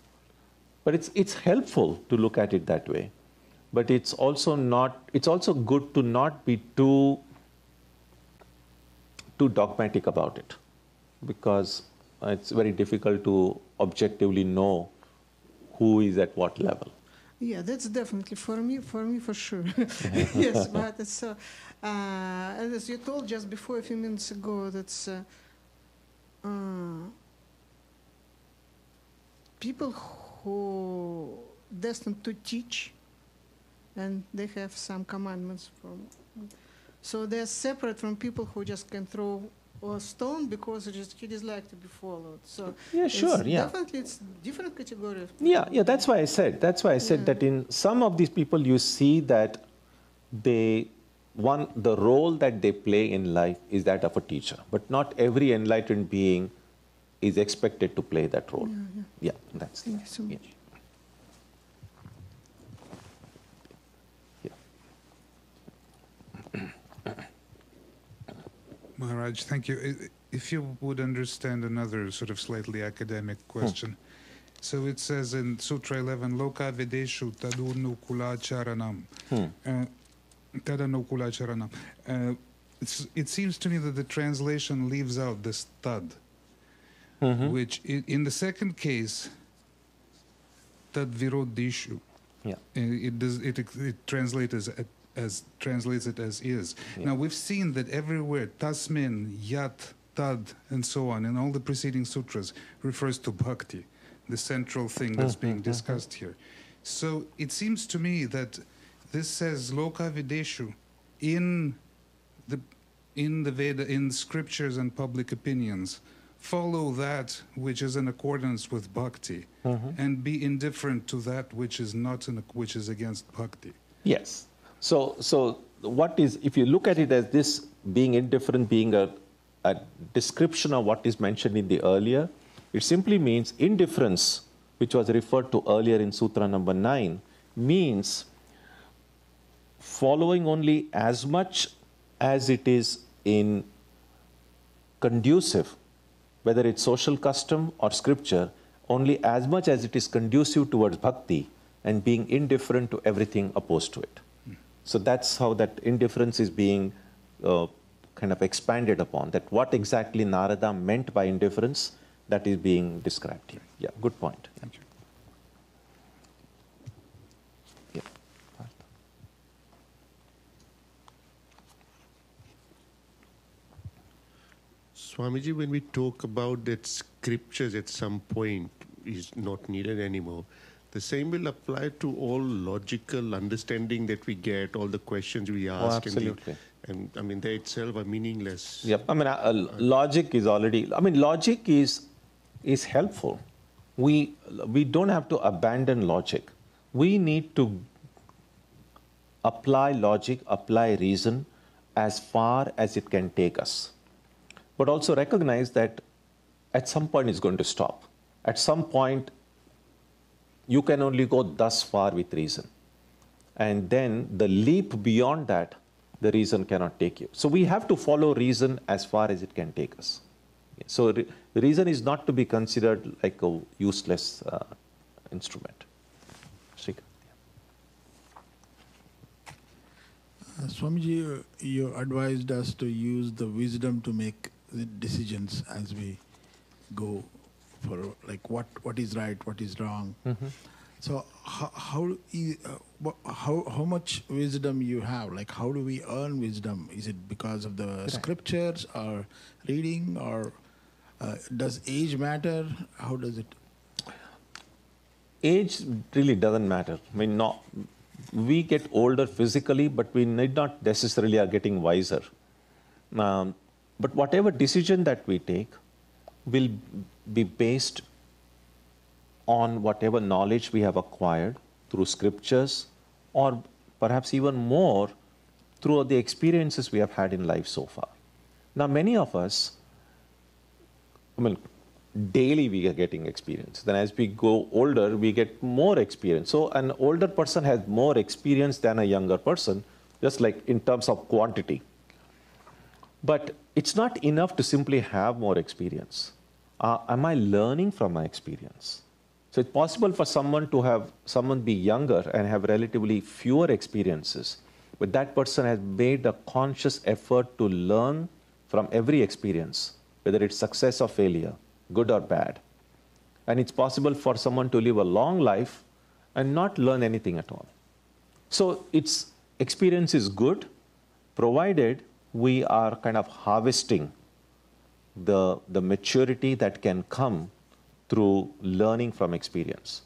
But it's helpful to look at it that way. But it's also good to not be too dogmatic about it, because it's very difficult to objectively know who is at what level. Yeah, that's definitely for me for sure. Yes, but it's as you told just before a few minutes ago, that's people who destined to teach, and they have some commandments from. So they're separate from people who just can throw a stone because he dislike to be followed. So Yeah, sure, yeah. Definitely, it's different category of Yeah, people. yeah, that's why I said that in some of these people you see that the role that they play in life is that of a teacher, but not every enlightened being is expected to play that role. Yeah, that's Thank you so much. Maharaj, thank you. If you would understand another sort of slightly academic question. So it says in Sutra 11, Loka Vedeshu Tadunukulacharanam. Tadanukulaccharanam. It seems to me that the translation leaves out this tad, which in the second case, tad virodishu. Yeah. It translates it as is. Yeah. Now we've seen that everywhere tasmin, yat, tad, and so on in all the preceding sutras refers to bhakti, the central thing that's being discussed here. So it seems to me that this says loka videshu in the Veda, in scriptures and public opinions, follow that which is in accordance with bhakti, and be indifferent to that which is not which is against bhakti. Yes. So what is, if you look at it as this being indifferent, being a description of what is mentioned in the earlier, it simply means indifference, which was referred to earlier in Sutra number 9, means following only as much as it is in conducive, whether it's social custom or scripture, only as much as it is conducive towards bhakti, and being indifferent to everything opposed to it. So that's how that indifference is being kind of expanded upon, that what exactly Narada meant by indifference, that is being described here. Yeah, good point. Thank you. Yeah. Swamiji, when we talk about that scriptures at some point is not needed anymore, the same will apply to all logical understanding that we get, all the questions we ask. Absolutely. And I mean, they itself are meaningless. Yep. I mean, logic is already, I mean, logic is helpful. We don't have to abandon logic. We need to apply logic, apply reason as far as it can take us. But also recognize that at some point it's going to stop. At some point, you can only go thus far with reason. And then the leap beyond that, the reason cannot take you. So we have to follow reason as far as it can take us. So reason is not to be considered like a useless instrument. Srikant. Swamiji, you advised us to use the wisdom to make the decisions as we go for like what is right, what is wrong. So how much wisdom you have? Like how do we earn wisdom? Is it because of the scriptures or reading, or does age matter? How does it? Age really doesn't matter. I mean, we get older physically, but we need not necessarily are getting wiser. But whatever decision that we take will be based on whatever knowledge we have acquired through scriptures, or perhaps even more through the experiences we have had in life so far. Now, many of us, I mean, daily we are getting experience. Then as we go older, we get more experience. So an older person has more experience than a younger person, just like in terms of quantity. But it's not enough to simply have more experience. Am I learning from my experience? So it's possible for someone be younger and have relatively fewer experiences, but that person has made a conscious effort to learn from every experience, whether it's success or failure, good or bad. And it's possible for someone to live a long life and not learn anything at all. So experience is good, provided we are kind of harvesting the maturity that can come through learning from experience.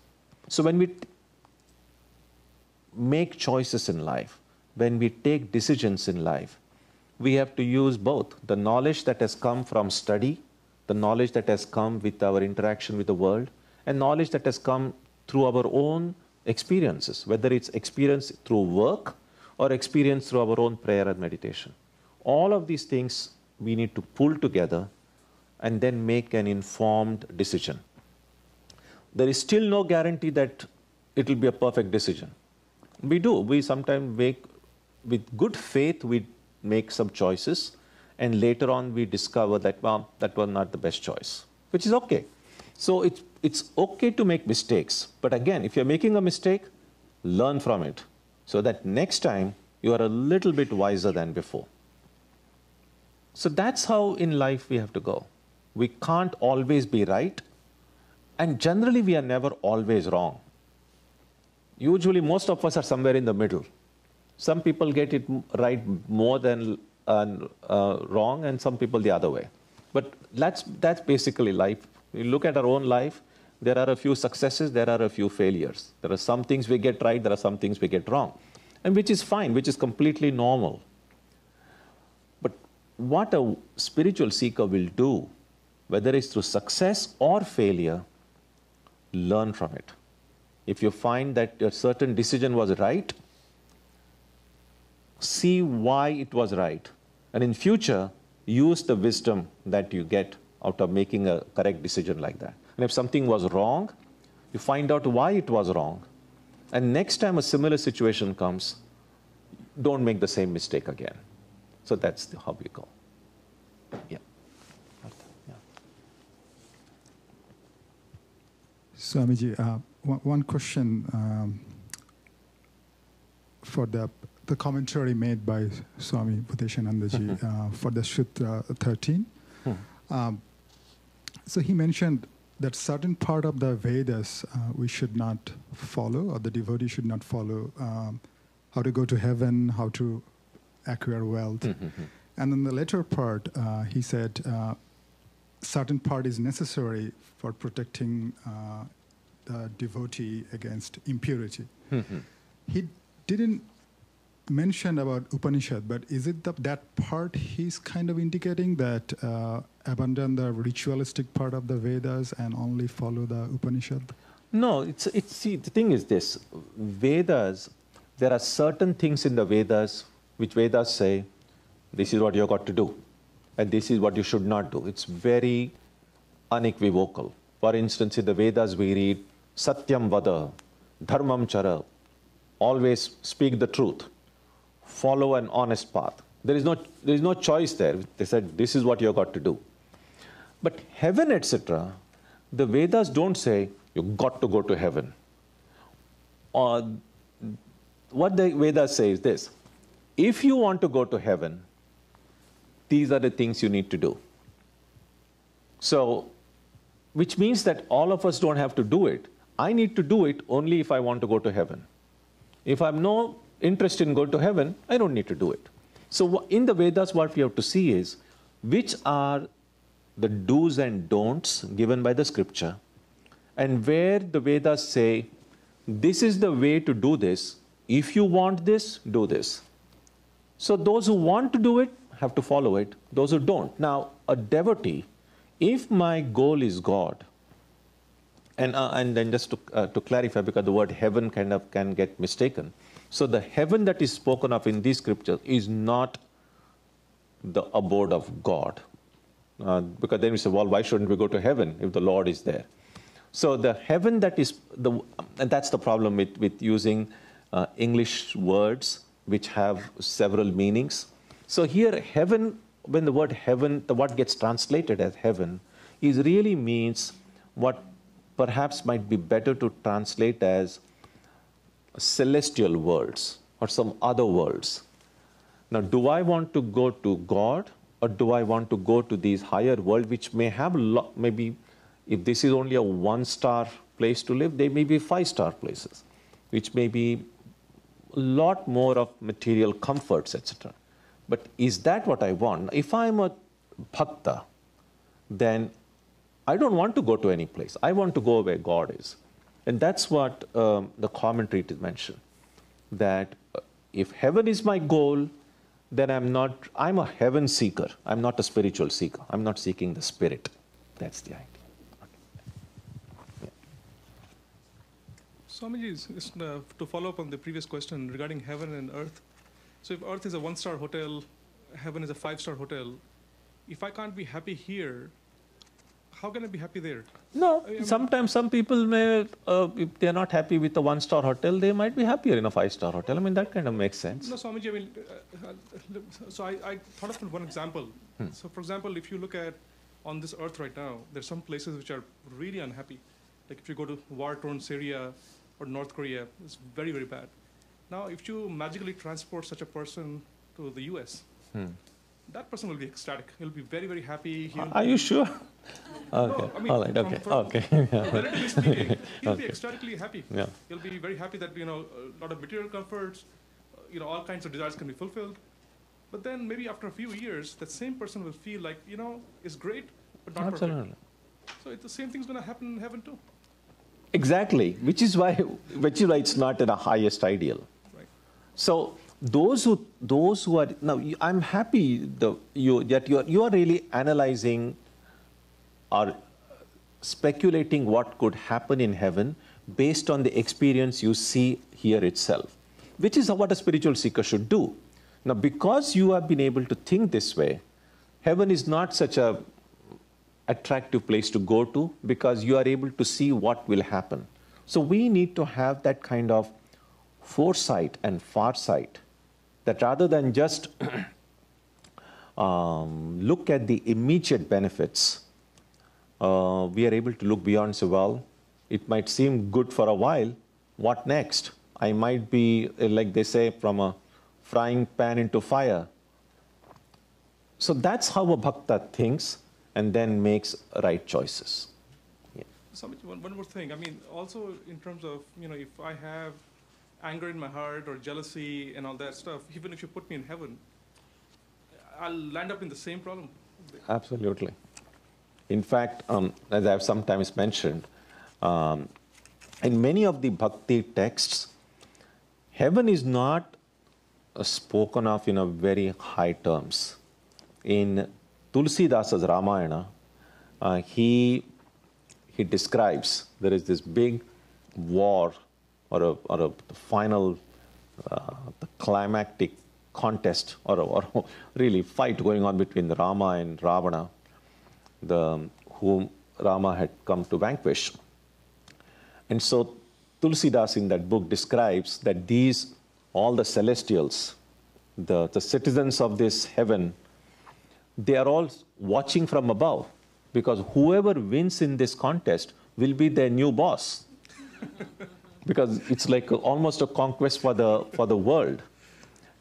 So when we make choices in life, when we take decisions in life, we have to use both the knowledge that has come from study, the knowledge that has come with our interaction with the world, and knowledge that has come through our own experiences, whether it's experience through work or experience through our own prayer and meditation. All of these things we need to pull together and then make an informed decision. There is still no guarantee that it will be a perfect decision. We sometimes make, with good faith, we make some choices, and later on we discover that, well, that was not the best choice, which is okay. So it's okay to make mistakes. But again, if you're making a mistake, learn from it so that next time you are a little bit wiser than before. So that's how in life we have to go. We can't always be right, and generally we are never always wrong. Usually most of us are somewhere in the middle. Some people get it right more than wrong, and some people the other way. But that's basically life. We look at our own life, there are a few successes, there are a few failures. There are some things we get right, there are some things we get wrong. And which is fine, which is completely normal. But what a spiritual seeker will do, whether it's through success or failure, learn from it. If you find that a certain decision was right, see why it was right. And in future, use the wisdom that you get out of making a correct decision like that. And if something was wrong, you find out why it was wrong. And next time a similar situation comes, don't make the same mistake again. So that's how we go. Yeah. Yeah. Swamiji, one question for the commentary made by Swami Tyagananda Ji for the Sutra 13. So he mentioned that certain part of the Vedas we should not follow, or the devotee should not follow, how to go to heaven, how to acquire wealth. And then the later part, he said, certain part is necessary for protecting the devotee against impurity. He didn't mention about Upanishad, but is it that part he's kind of indicating, that abandon the ritualistic part of the Vedas and only follow the Upanishad? No, see, the thing is this. Vedas, there are certain things in the Vedas which Vedas say, this is what you've got to do, and this is what you should not do. It's very unequivocal. For instance, in the Vedas we read, Satyam vada, dharmam chara, always speak the truth, follow an honest path. There is no choice there. They said, this is what you've got to do. But heaven, etc., the Vedas don't say, you've got to go to heaven. Or what the Vedas say is this, if you want to go to heaven, these are the things you need to do. So, which means that all of us don't have to do it. I need to do it only if I want to go to heaven. If I have no interest in going to heaven, I don't need to do it. So in the Vedas, what we have to see is, which are the do's and don'ts given by the scripture, and where the Vedas say, this is the way to do this. If you want this, do this. So those who want to do it have to follow it. Those who don't. Now, a devotee, if my goal is God, and then just to clarify, because the word heaven kind of can get mistaken. So the heaven that is spoken of in these scriptures is not the abode of God. Because then we say, well, why shouldn't we go to heaven if the Lord is there? So the heaven that is, and that's the problem with using English words which have several meanings. So here, heaven, when the word heaven, what gets translated as heaven, is really means what perhaps might be better to translate as celestial worlds or some other worlds. Now, do I want to go to God, or do I want to go to these higher worlds which may have, maybe if this is only a 1-star place to live, they may be 5-star places, which may be a lot more of material comforts, etc. But is that what I want? If I'm a bhakta, then I don't want to go to any place. I want to go where God is. And that's what the commentary mentioned, that if heaven is my goal, then I'm a heaven seeker. I'm not a spiritual seeker. I'm not seeking the spirit. That's the idea. Swamiji, to follow up on the previous question regarding heaven and earth. So if earth is a 1-star hotel, heaven is a 5-star hotel, if I can't be happy here, how can I be happy there? No, I mean, sometimes some people may, if they're not happy with a 1-star hotel, they might be happier in a 5-star hotel. I mean, that kind of makes sense. No, Swamiji, I mean, so I thought of one example. So for example, if you look at on this earth right now, there's some places which are really unhappy. Like if you go to war-torn Syria or North Korea, it's very, very bad. Now, if you magically transport such a person to the US, that person will be ecstatic. He'll be very, very happy. Are you sure? Okay. No, I mean, All right. Okay. Okay. Relatively speaking, he'll be ecstatically happy. Yeah. He'll be very happy that a lot of material comforts, all kinds of desires can be fulfilled. But then maybe after a few years, that same person will feel like it's great, but not Absolutely. perfect. So the same thing's going to happen in heaven too. Exactly. Which is why it's not in a highest ideal. Right. So those who are now, I'm happy that you are really analyzing or speculating what could happen in heaven based on the experience you see here itself, which is what a spiritual seeker should do. Now, because you have been able to think this way, heaven is not such a attractive place to go to because you are able to see what will happen. So we need to have that kind of foresight and farsight, that rather than just look at the immediate benefits, we are able to look beyond and say, well, it might seem good for a while. What next? I might be, like they say, from a frying pan into fire. So that's how a bhakta thinks and then makes right choices. Yeah. Swamiji, one more thing. I mean, also in terms of, if I have anger in my heart or jealousy and all that stuff, even if you put me in heaven, I'll land up in the same problem. Absolutely. In fact, as I've sometimes mentioned, in many of the bhakti texts, heaven is not spoken of in a very high terms. In Tulsidasa's Ramayana, he describes there is this big war or a final the climactic contest or really fight going on between Rama and Ravana, whom Rama had come to vanquish. And so Tulsidas in that book describes that all the celestials, the citizens of this heaven, they are all watching from above, because whoever wins in this contest will be their new boss. Because it's like almost a conquest for the world.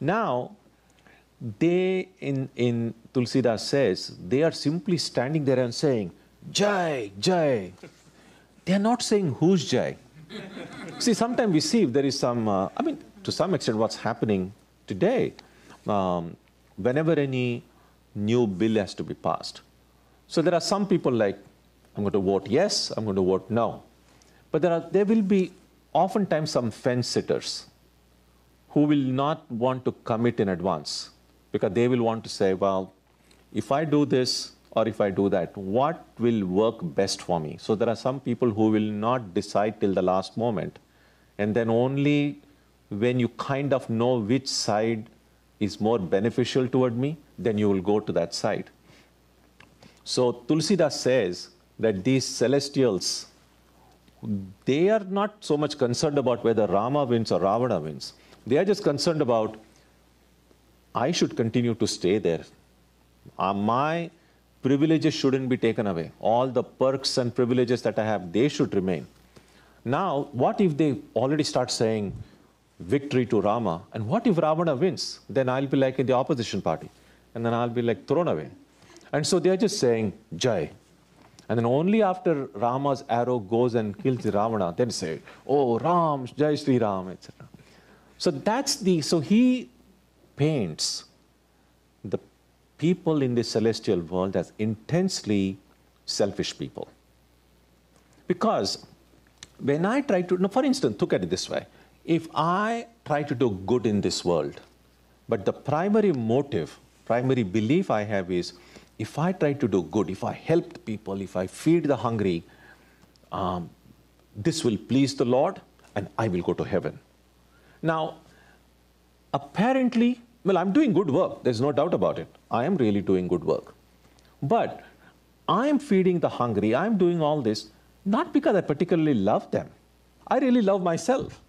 Now, they in Tulsidas says, they are simply standing there and saying, Jai, Jai. They are not saying who's Jai. See, sometimes we see if there is some, to some extent what's happening today, whenever any new bill has to be passed. So there are some people like, I'm going to vote yes, I'm going to vote no. But there will be oftentimes some fence sitters who will not want to commit in advance, because they will want to say, well, if I do this or if I do that, what will work best for me? So there are some people who will not decide till the last moment. And then only when you kind of know which side is more beneficial toward me, then you will go to that side. So Tulsidas says that these celestials, they are not so much concerned about whether Rama wins or Ravana wins. They are just concerned about, I should continue to stay there. My privileges shouldn't be taken away. All the perks and privileges that I have, they should remain. Now, what if they already start saying victory to Rama? And what if Ravana wins? Then I'll be like in the opposition party. And then I'll be like thrown away. And so they're just saying, Jai. And then only after Rama's arrow goes and kills the Ravana, then say, oh, Ram, Jai Sri Ram, etc. So he paints the people in the celestial world as intensely selfish people. Because when I try to, for instance, look at it this way. If I try to do good in this world, but the primary motive, primary belief I have is, if I try to do good, if I help the people, if I feed the hungry, this will please the Lord and I will go to heaven. Now, apparently, well, I'm doing good work. There's no doubt about it. I am really doing good work. But I'm feeding the hungry. I'm doing all this, not because I particularly love them. I really love myself.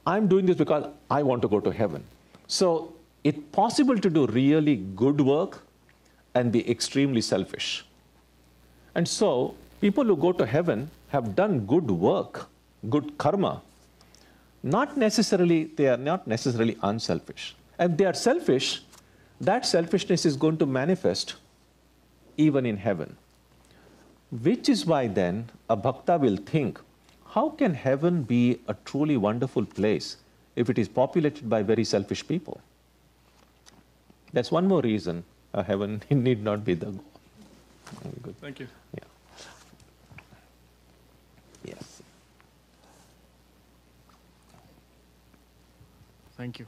I'm doing this because I want to go to heaven. So it's possible to do really good work and be extremely selfish. And so people who go to heaven have done good work, good karma. They are not necessarily unselfish. If they are selfish, that selfishness is going to manifest even in heaven. Which is why then a bhakta will think, how can heaven be a truly wonderful place if it is populated by very selfish people? That's one more reason heaven need not be the goal. Good. Thank you. Yeah. Yes. Thank you.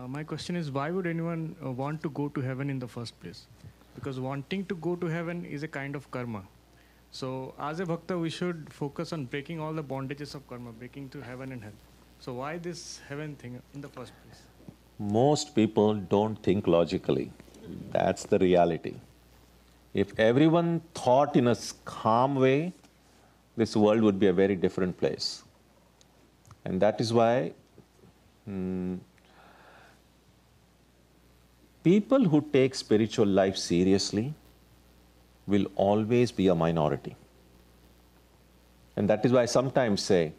My question is, why would anyone want to go to heaven in the first place? Because wanting to go to heaven is a kind of karma. So as a bhakta, we should focus on breaking all the bondages of karma, breaking to heaven and hell. So why this heaven thing in the first place? Most people don't think logically. That's the reality. If everyone thought in a calm way, this world would be a very different place. And that is why people who take spiritual life seriously will always be a minority. And that is why I sometimes say,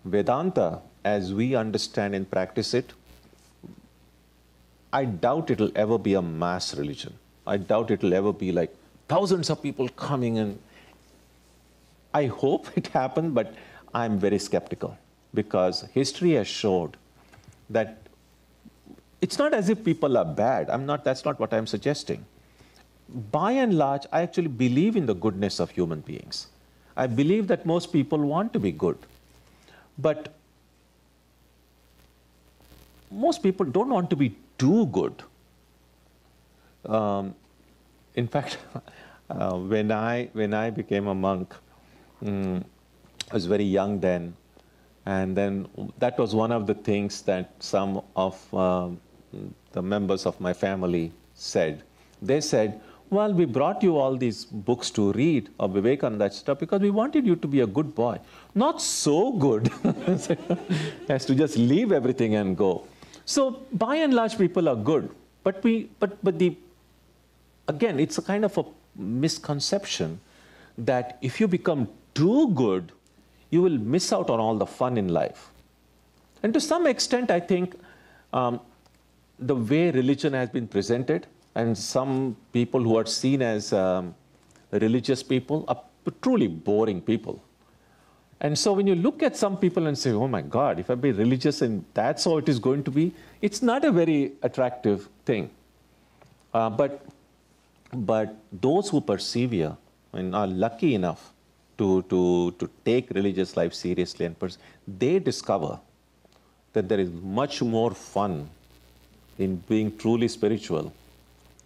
Vedanta, as we understand and practice it, I doubt it will ever be a mass religion. I doubt it will ever be like thousands of people coming in. I hope it happens, but I'm very skeptical because history has showed that it's not as if people are bad. That's not what I'm suggesting. By and large, I actually believe in the goodness of human beings. I believe that most people want to be good. But most people don't want to be too good. In fact, when I became a monk, I was very young then, and then that was one of the things that some of the members of my family said. They said, well, we brought you all these books to read of Vivekananda stuff because we wanted you to be a good boy. Not so good as to just leave everything and go. So by and large, people are good. But again, it's a kind of a misconception that if you become too good, you will miss out on all the fun in life. And to some extent, I think the way religion has been presented, and some people who are seen as religious people are truly boring people. And so when you look at some people and say, oh my God, if I be religious and that's how it is going to be, it's not a very attractive thing. But those who persevere and are lucky enough to take religious life seriously, and they discover that there is much more fun in being truly spiritual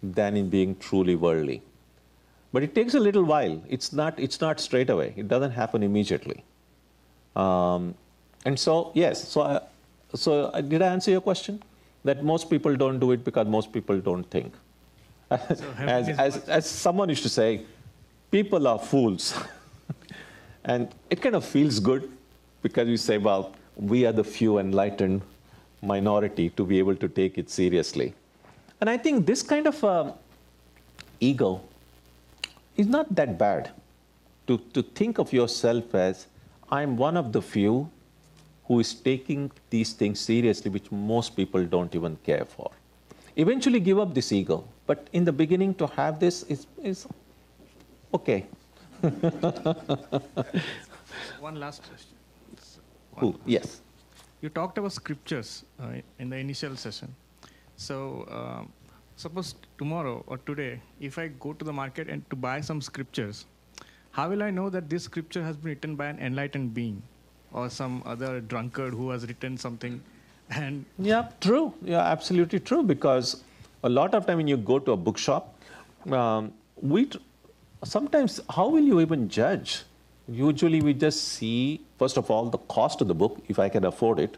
than in being truly worldly. But it takes a little while. It's not straight away. It doesn't happen immediately. And so, yes, so did I answer your question? That most people don't do it because most people don't think. As someone used to say, people are fools. And it kind of feels good because you say, well, we are the few enlightened minority to be able to take it seriously. And I think this kind of ego is not that bad. To think of yourself as, I'm one of the few who is taking these things seriously, which most people don't even care for. Eventually give up this ego. But in the beginning, to have this is okay. One last question. Yes. You talked about scriptures in the initial session. So suppose tomorrow or today, if I go to the market and to buy some scriptures, how will I know that this scripture has been written by an enlightened being or some other drunkard who has written something? And Yeah, true. Yeah, absolutely true. Because a lot of time when you go to a bookshop, sometimes how will you even judge? Usually we just see, first of all, the cost of the book, if I can afford it.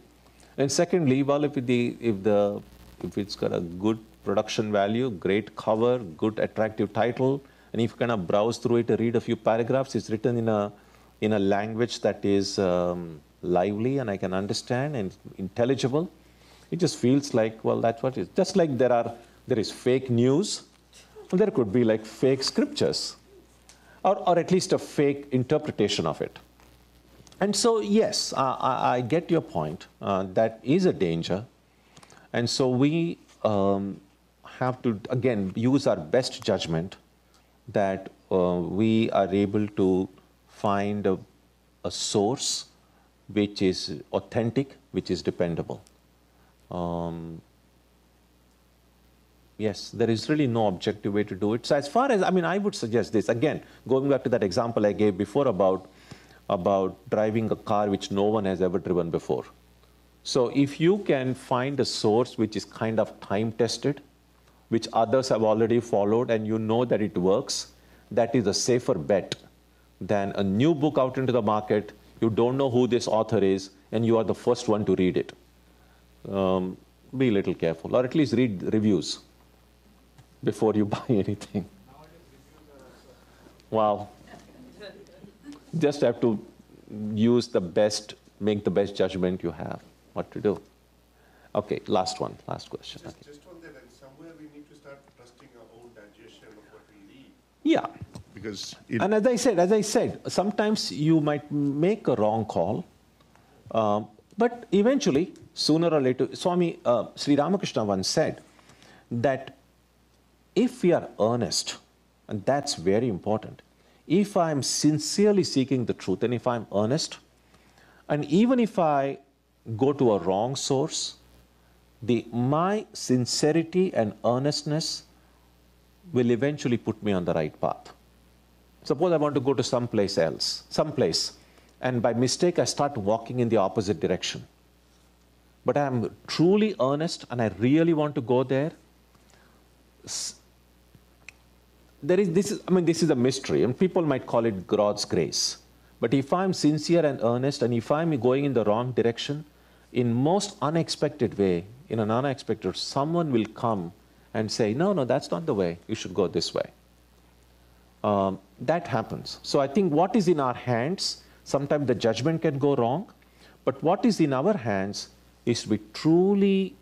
And secondly, well, if it's got a good production value, great cover, good attractive title, and if you kind of browse through it and read a few paragraphs, it's written in a language that is lively and I can understand and intelligible. It just feels like, well, that's what it is. Just like there is fake news, there could be like fake scriptures, or at least a fake interpretation of it. And so, yes, I get your point. That is a danger. And so we have to, again, use our best judgment that we are able to find a source which is authentic, which is dependable. Yes, there is really no objective way to do it. So as far as, I would suggest this, again, going back to that example I gave before about driving a car which no one has ever driven before. So if you can find a source which is kind of time-tested, which others have already followed, and you know that it works, that is a safer bet than a new book out into the market. You don't know who this author is, and you are the first one to read it. Be a little careful, or at least read reviews before you buy anything. Wow. Just have to make the best judgment you have what to do. Okay, last question. Just on that, and somewhere we need to start trusting our own digestion of what we read. Yeah. Because and as I said, sometimes you might make a wrong call, but eventually, sooner or later, Sri Ramakrishna once said that if we are earnest, and that's very important, if I'm sincerely seeking the truth, and if I'm earnest, and even if I go to a wrong source, my sincerity and earnestness will eventually put me on the right path. Suppose I want to go to someplace, and by mistake I start walking in the opposite direction. But I am truly earnest and I really want to go there. This is a mystery, and people might call it God's grace. But if I'm sincere and earnest, and if I'm going in the wrong direction, in most unexpected way, someone will come and say, no, that's not the way, you should go this way. That happens. So I think what is in our hands, sometimes the judgment can go wrong, but what is in our hands is to be truly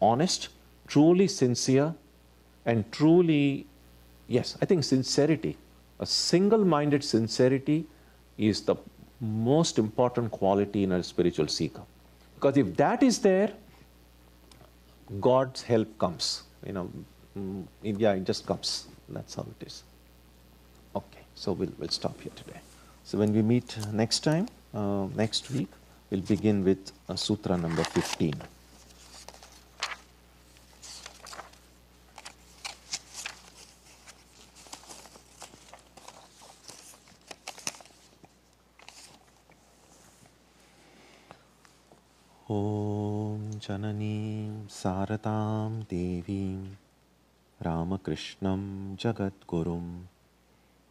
honest, truly sincere, and truly, yes, I think sincerity, a single-minded sincerity is the most important quality in a spiritual seeker. Because if that is there, God's help comes. It just comes. That's how it is. Okay, so we'll stop here today. So when we meet next time, next week, we'll begin with Sutra number 15. Om Jananim Saratam Devim Ramakrishnam Jagadgurum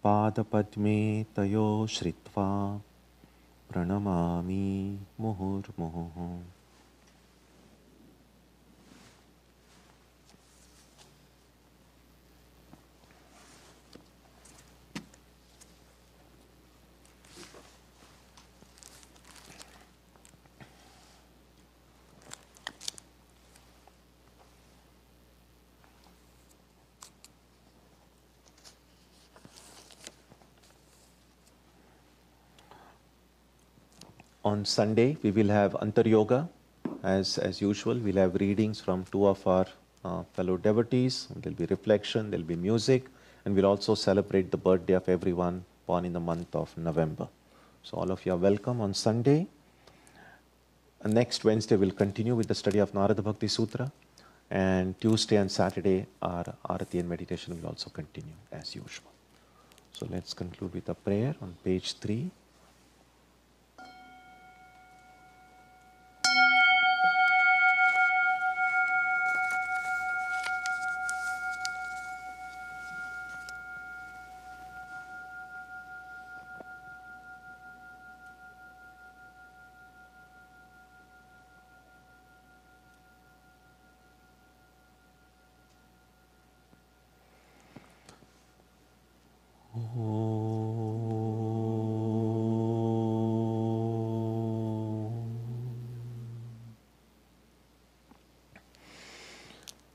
Padapadme Tayo Shritva Pranamami Muhurmuhu. On Sunday, we will have Antar Yoga. As usual, we'll have readings from two of our fellow devotees. There'll be reflection, there'll be music, and we'll also celebrate the birthday of everyone born in the month of November. So all of you are welcome on Sunday. And next Wednesday, we'll continue with the study of Narada Bhakti Sutra. And Tuesday and Saturday, our Arati and meditation will also continue as usual. So let's conclude with a prayer on page 3.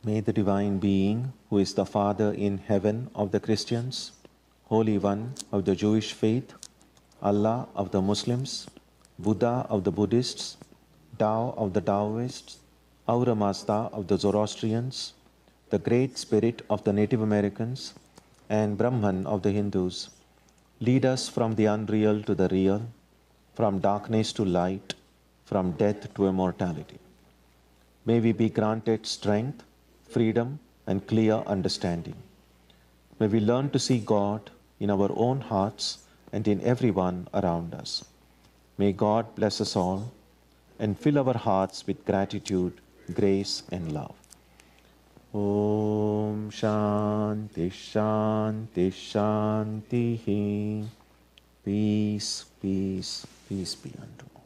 May the Divine Being, who is the Father in heaven of the Christians, Holy One of the Jewish faith, Allah of the Muslims, Buddha of the Buddhists, Tao of the Taoists, Ahura Mazda of the Zoroastrians, the Great Spirit of the Native Americans, and Brahman of the Hindus, lead us from the unreal to the real, from darkness to light, from death to immortality. May we be granted strength, freedom, and clear understanding. May we learn to see God in our own hearts and in everyone around us. May God bless us all and fill our hearts with gratitude, grace, and love. Om Shanti Shanti Shanti. Peace, peace, peace be unto all.